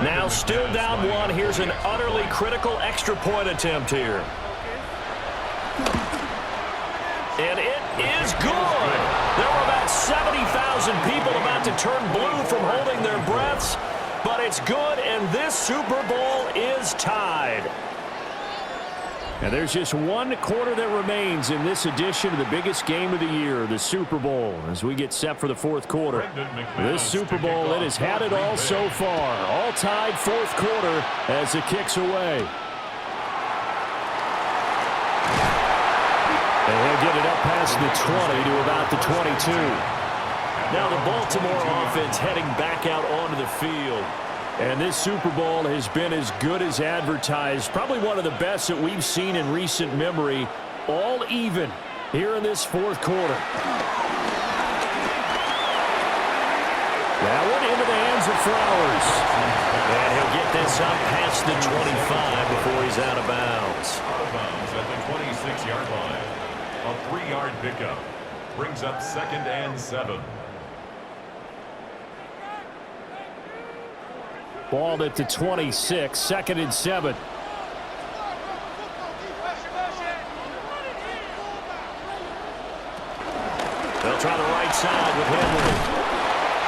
Now still down 1. Here's an utterly critical extra point attempt here. And it is good. There were about 70,000 people about to turn blue from holding their breaths, but it's good, and this Super Bowl is tied. And there's just 1 quarter that remains in this edition of the biggest game of the year, the Super Bowl, as we get set for the fourth quarter. This Super Bowl, it has had it all so far. All tied fourth quarter as it kicks away. And he'll get it up past the 20 to about the 22. Now the Baltimore offense heading back out onto the field. And this Super Bowl has been as good as advertised. Probably one of the best that we've seen in recent memory. All even here in this fourth quarter. That one into the hands of Flowers. And he'll get this up past the 25 before he's out of bounds. Out of bounds at the 26-yard line. A 3-yard pickup brings up 2nd and 7. Ball at the 26, 2nd and 7. They'll try the right side with Henry.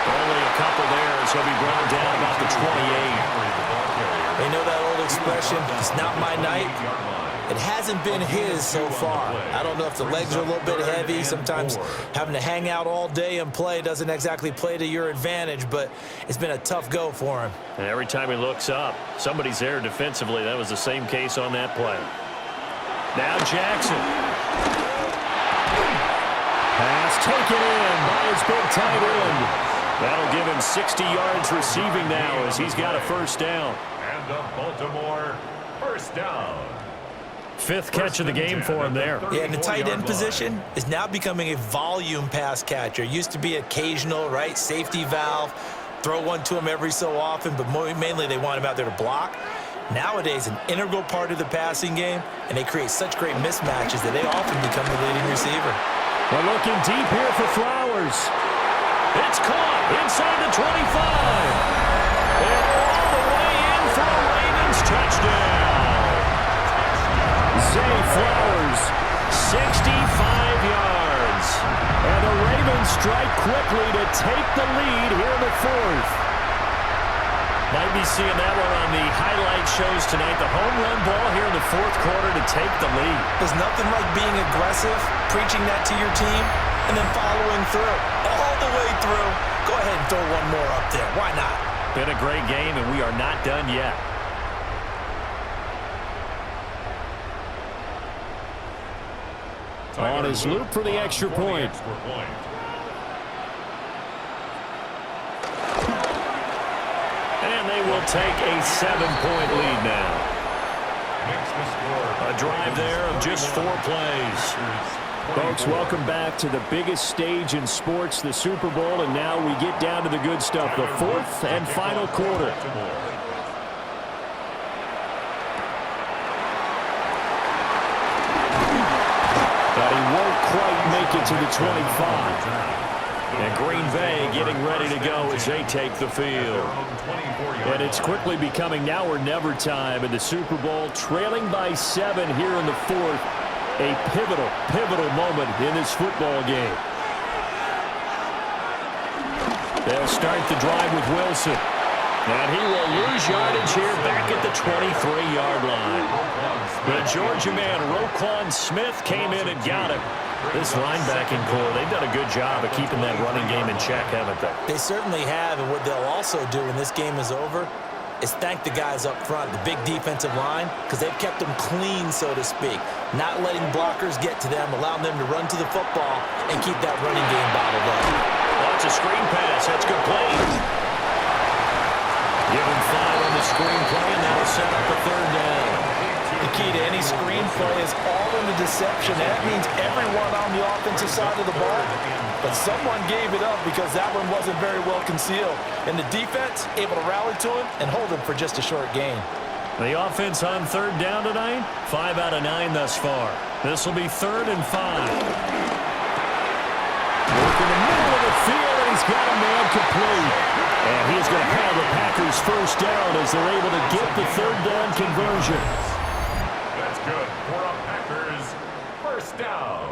Only a couple there as he'll be brought down about the 28. They know that old expression, it's not my night. It hasn't been his so far. I don't know if the legs are a little bit heavy. Sometimes having to hang out all day and play doesn't exactly play to your advantage, but it's been a tough go for him. And every time he looks up, somebody's there defensively. That was the same case on that play. Now Jackson. Pass taken in by his big tight end. That'll give him 60 yards receiving now as he's got a first down. And a Baltimore first down. 5th catch of the game for him there. Yeah, and the tight end position is now becoming a volume pass catcher. Used to be occasional, right? Safety valve. Throw one to him every so often, but mainly they want him out there to block. Nowadays, an integral part of the passing game, and they create such great mismatches that they often become the leading receiver. We're looking deep here for Flowers. It's caught inside the 25. And all the way in for a Ravens touchdown. Zay Flowers, 65 yards. And the Ravens strike quickly to take the lead here in the fourth. Might be seeing that one on the highlight shows tonight. The home run ball here in the fourth quarter to take the lead. There's nothing like being aggressive, preaching that to your team, and then following through. All the way through. Go ahead and throw one more up there. Why not? Been a great game, and we are not done yet. On his loop for the extra point. And they will take a 7-point lead now. A drive there of just 4 plays. Folks, welcome back to the biggest stage in sports, the Super Bowl, and now we get down to the good stuff, the 4th and final quarter. But he won't quite make it to the 25. And Green Bay getting ready to go as they take the field. And it's quickly becoming now or never time in the Super Bowl, trailing by 7 here in the 4th. A pivotal moment in this football game. They'll start the drive with Wilson. And he will lose yardage here back at the 23-yard line. The Georgia man, Roquan Smith, came in and got him. This linebacking core, they've done a good job of keeping that running game in check, haven't they? They certainly have, and what they'll also do when this game is over is thank the guys up front, the big defensive line, because they've kept them clean, so to speak. Not letting blockers get to them, allowing them to run to the football and keep that running game bottled up. That's a screen pass. That's complete. Give him 5 on the screen play, and that'll set up a 3rd down. The key to any screen play is all in the deception. That means everyone on the offensive side of the ball. But someone gave it up because that one wasn't very well concealed. And the defense able to rally to him and hold him for just a short gain. The offense on 3rd down tonight, 5 out of 9 thus far. This will be 3rd and 5. Look in the middle of the field, and he's got a man complete. And he's going to have the Packers' 1st down as they're able to get the 3rd down conversion. That's good for a Packers 1st down.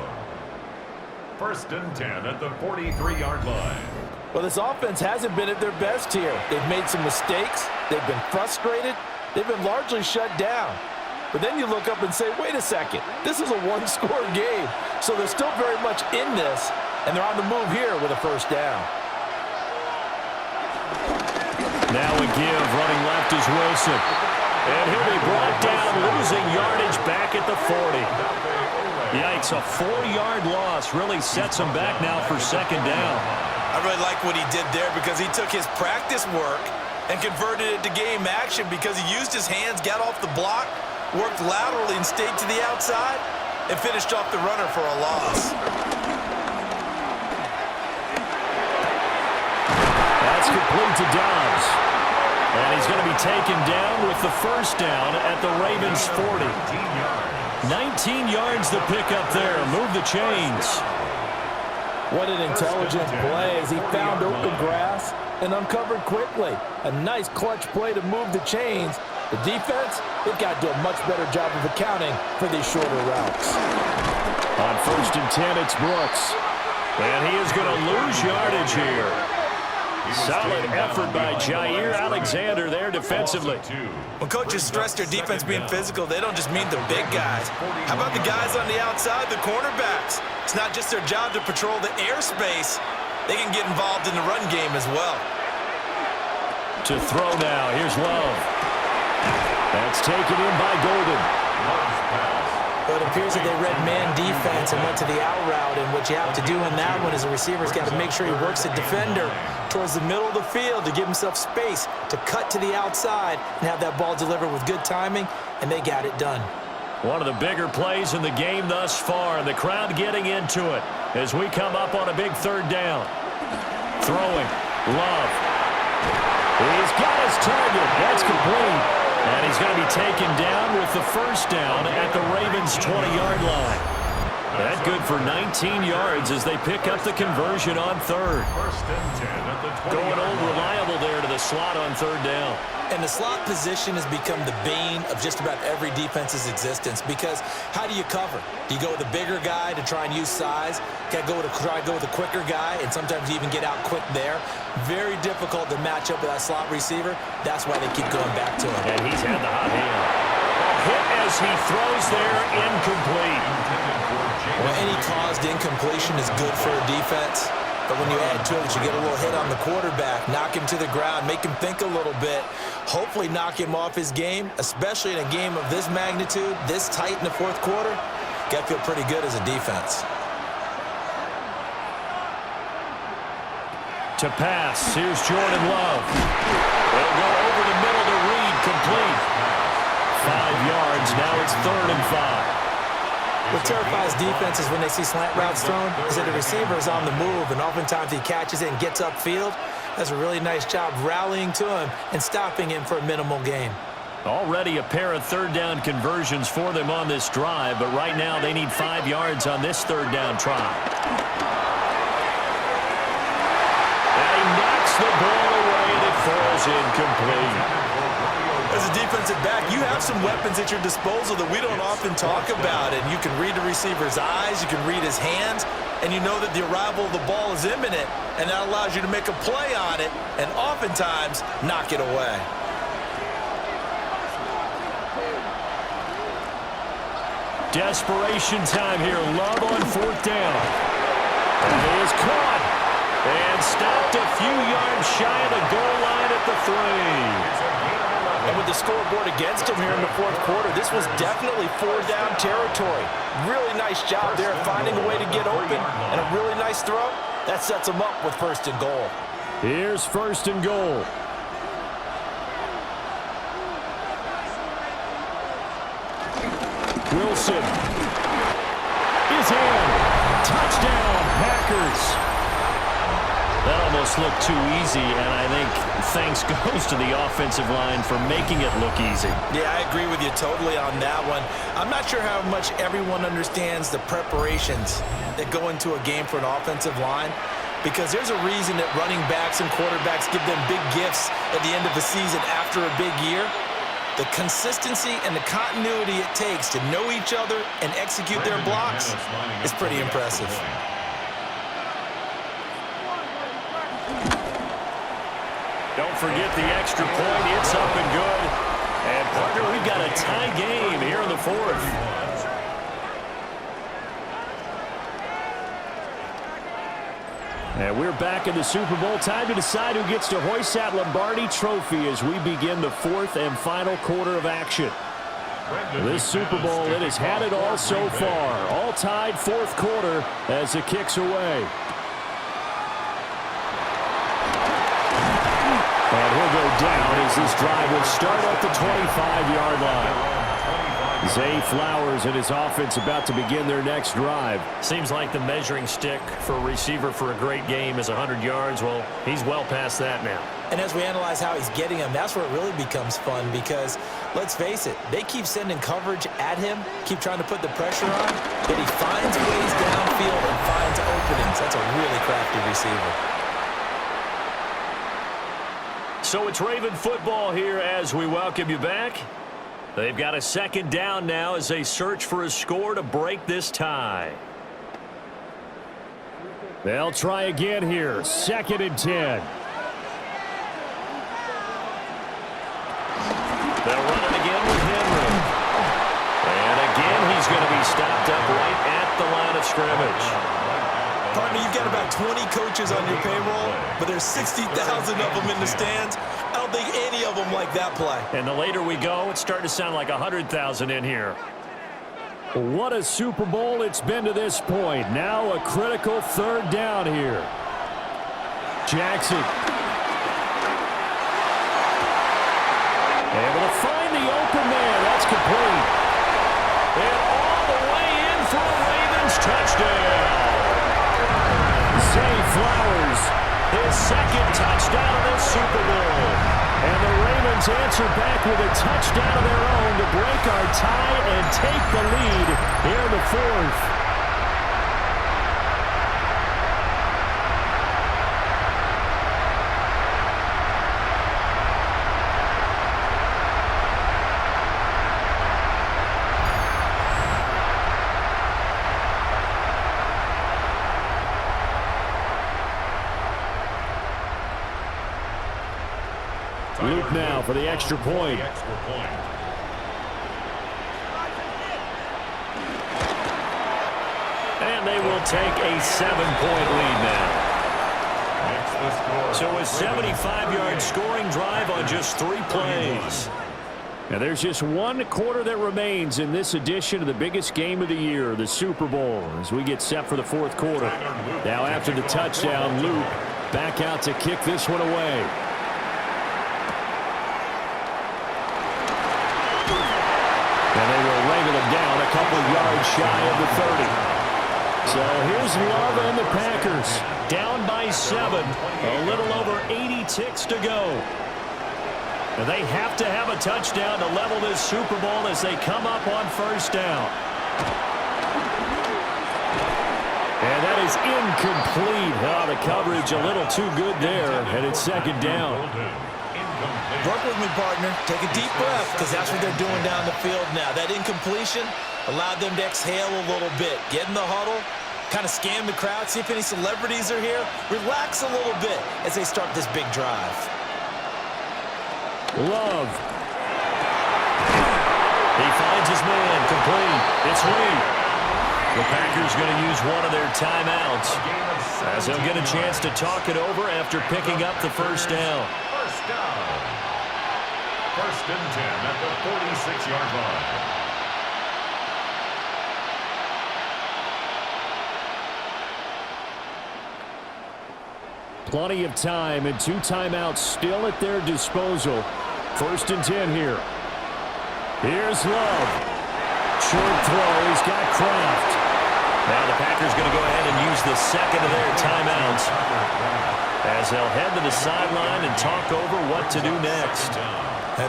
1st and 10 at the 43-yard line. Well, this offense hasn't been at their best here. They've made some mistakes. They've been frustrated. They've been largely shut down. But then you look up and say, wait a second, this is a 1-score game. So they're still very much in this, and they're on the move here with a 1st down. Now a give, running left is Wilson. And he'll be brought down, losing yardage back at the 40. Yikes, a 4-yard loss really sets him back now for 2nd down. I really like what he did there because he took his practice work and converted it to game action because he used his hands, got off the block, worked laterally and stayed to the outside, and finished off the runner for a loss. That's complete to Dobbs. And he's going to be taken down with the 1st down at the Ravens' 40. 19 yards to pick up there. Move the chains. What an intelligent play as he found open grass and uncovered quickly. A nice clutch play to move the chains. The defense, they've got to do a much better job of accounting for these shorter routes. On 1st and 10, it's Brooks. And he is going to lose yardage here. Solid effort by Jair Alexander there defensively. When coaches stress their defense being physical, they don't just mean the big guys. How about the guys on the outside, the cornerbacks? It's not just their job to patrol the airspace. They can get involved in the run game as well. To throw now, here's Love. That's taken in by Golden. But it appears that they read man defense and went to the out route, and what you have to do in that one is a receiver's got to make sure he works the defender towards the middle of the field to give himself space to cut to the outside and have that ball delivered with good timing, and they got it done. One of the bigger plays in the game thus far, and the crowd getting into it as we come up on a big 3rd down. Throwing, Love. He's got his target. That's complete. And he's going to be taken down with the 1st down at the Ravens' 20-yard line. That good for 19 yards as they pick up the conversion on 3rd. Going old reliable there to the slot on 3rd down. And the slot position has become the bane of just about every defense's existence because how do you cover? Do you go with a bigger guy to try and use size? Got to try to go with a quicker guy, and sometimes you even get out quick there. Very difficult to match up with that slot receiver. That's why they keep going back to him. And he's had the hot hand. Hit as he throws there, incomplete. Well, any caused incompletion is good for a defense. But when you add to it, you get a little hit on the quarterback, knock him to the ground, make him think a little bit, hopefully knock him off his game, especially in a game of this magnitude, this tight in the fourth quarter. Got to feel pretty good as a defense. To pass, here's Jordan Love. They'll go over the middle to Reed, complete. 5 yards, now it's 3rd and 5. What terrifies defenses when they see slant routes thrown is that the receiver is on the move, and oftentimes he catches it and gets upfield. Does a really nice job rallying to him and stopping him for a minimal gain. Already a pair of 3rd down conversions for them on this drive, but right now they need 5 yards on this 3rd down try. And he knocks the ball away and it falls incomplete. As a defensive back, you have some weapons at your disposal that we don't often talk about, and you can read the receiver's eyes, you can read his hands, and you know that the arrival of the ball is imminent, and that allows you to make a play on it and oftentimes knock it away. Desperation time here. Love on 4th down. And it is caught and stopped a few yards shy of the goal line at the 3. And with the scoreboard against him here in the fourth quarter, this was definitely 4-down territory. Really nice job there finding a way to get open, and a really nice throw. That sets him up with 1st and goal. Here's 1st and goal. Wilson is in. Touchdown, Packers. That almost looked too easy, and I think thanks goes to the offensive line for making it look easy. Yeah, I agree with you totally on that one. I'm not sure how much everyone understands the preparations that go into a game for an offensive line, because there's a reason that running backs and quarterbacks give them big gifts at the end of the season after a big year. The consistency and the continuity it takes to know each other and execute their blocks is pretty impressive. Don't forget the extra point. It's up and good. And, partner, we've got a tie game here in the 4th. And we're back in the Super Bowl. Time to decide who gets to hoist that Lombardi Trophy as we begin the 4th and final quarter of action. This Super Bowl, it has had it all so far. All tied 4th quarter as it kicks away. And he'll go down as this drive will start at the 25-yard line. Zay Flowers and his offense about to begin their next drive. Seems like the measuring stick for a receiver for a great game is 100 yards. Well, he's well past that now. And as we analyze how he's getting them, that's where it really becomes fun because, let's face it, they keep sending coverage at him, keep trying to put the pressure on, but he finds ways downfield and finds openings. That's a really crafty receiver. So it's Raven football here as we welcome you back. They've got a 2nd down now as they search for a score to break this tie. They'll try again here. 2nd and 10. They'll run it again with Henry. And again, he's going to be stopped up right at the line of scrimmage. Partner, you've got about 20 coaches on your payroll, but there's 60,000 of them in the stands. I don't think any of them like that play. And the later we go, it's starting to sound like 100,000 in here. What a Super Bowl it's been to this point. Now a critical 3rd down here. Jackson. Able to find the open man. That's complete. And all the way in for a Ravens touchdown. Zay Flowers, his 2nd touchdown of this Super Bowl. And the Ravens answer back with a touchdown of their own to break our tie and take the lead here in the 4th. Luke now for the extra point. And they will take a 7-point lead now. the score. So a 75-yard scoring drive on just 3 plays. Now there's just 1 quarter that remains in this edition of the biggest game of the year, the Super Bowl, as we get set for the 4th quarter. Now after the touchdown, Luke back out to kick this one away. And they will wrangle him down a couple yards shy of the 30. So here's Love and the Packers down by 7, a little over 80 ticks to go. And they have to have a touchdown to level this Super Bowl as they come up on 1st down. And that is incomplete. Oh, the coverage a little too good there, and it's 2nd down. Work with me, partner. Take a deep breath, because that's what they're doing down the field now. That incompletion allowed them to exhale a little bit. Get in the huddle, kind of scan the crowd, see if any celebrities are here. Relax a little bit as they start this big drive. Love. He finds his man, complete. It's Lee. The Packers going to use one of their timeouts as they'll get a chance to talk it over after picking up the 1st down. 1st down. 1st and 10 at the 46-yard line. Plenty of time and 2 timeouts still at their disposal. 1st and 10 here. Here's Love. Short throw. He's got Kraft. Now the Packers going to go ahead and use the 2nd of their timeouts as they'll head to the sideline and talk over what to do next.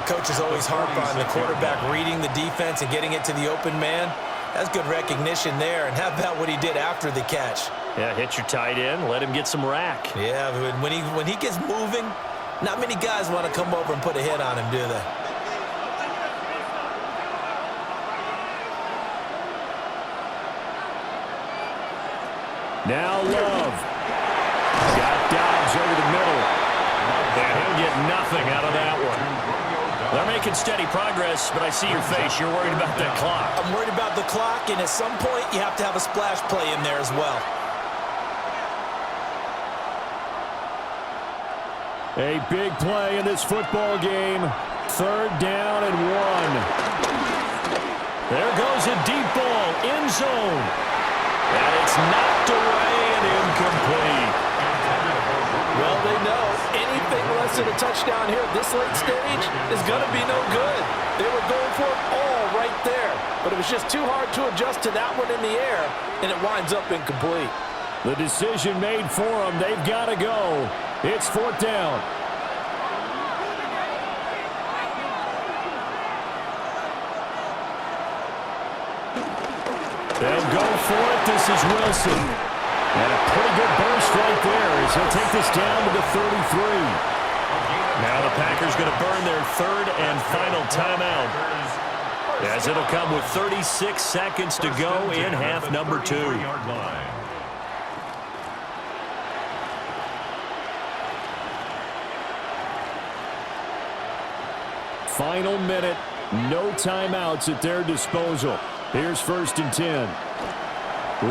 Coaches always harp on the quarterback reading the defense and getting it to the open man. That's good recognition there. And how about what he did after the catch? Yeah, hit your tight end, let him get some rack. Yeah, when he gets moving, not many guys want to come over and put a hit on him, do they? Now Love. Got Dobbs over the middle. And he'll get nothing out of that one. They're making steady progress, but I see your face. You're worried about that clock. I'm worried about the clock, and at some point, you have to have a splash play in there as well. A big play in this football game. 3rd down and 1. There goes a deep ball, end zone. And it's knocked away and incomplete. Well, they know anything less than a touchdown here at this late stage is going to be no good. They were going for it all right there, but it was just too hard to adjust to that one in the air, and it winds up incomplete. The decision made for them. They've got to go. It's 4th down. They'll go for it. This is Wilson. And a pretty good burst right there as he'll take this down to the 33. Now the Packers going to burn their 3rd and final timeout, as it'll come with 36 seconds to go in half number 2. Final minute, no timeouts at their disposal. Here's 1st and 10.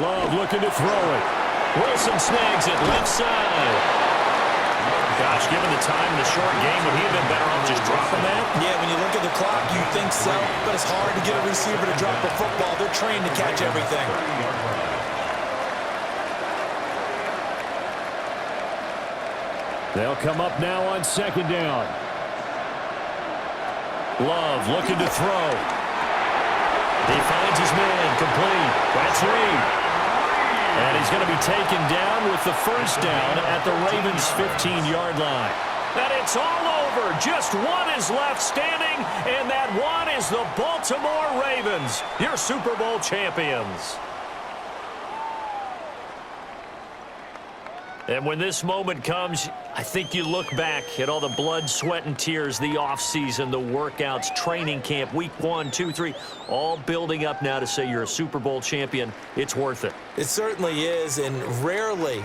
Love looking to throw it. Wilson snags it left side. Gosh, given the time in the short game, would he have been better off just dropping that? Yeah, when you look at the clock, you think so, but it's hard to get a receiver to drop a football. They're trained to catch everything. They'll come up now on 2nd down. Love looking to throw. He finds his man, complete. That's Reed. And he's going to be taken down with the 1st down at the Ravens' 15-yard line. And it's all over. Just one is left standing, and that one is the Baltimore Ravens, your Super Bowl champions. And when this moment comes, I think you look back at all the blood, sweat, and tears, the offseason, the workouts, training camp, week 1, 2, 3, all building up now to say you're a Super Bowl champion. It's worth it. It certainly is, and rarely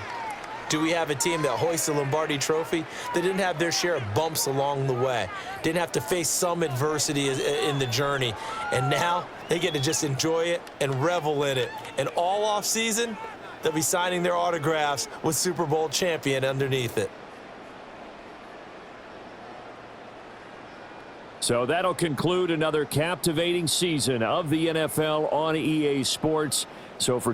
do we have a team that hoists the Lombardi Trophy that didn't have their share of bumps along the way, didn't have to face some adversity in the journey, and now they get to just enjoy it and revel in it. And all offseason, they'll be signing their autographs with Super Bowl champion underneath it. So that'll conclude another captivating season of the NFL on EA Sports. So for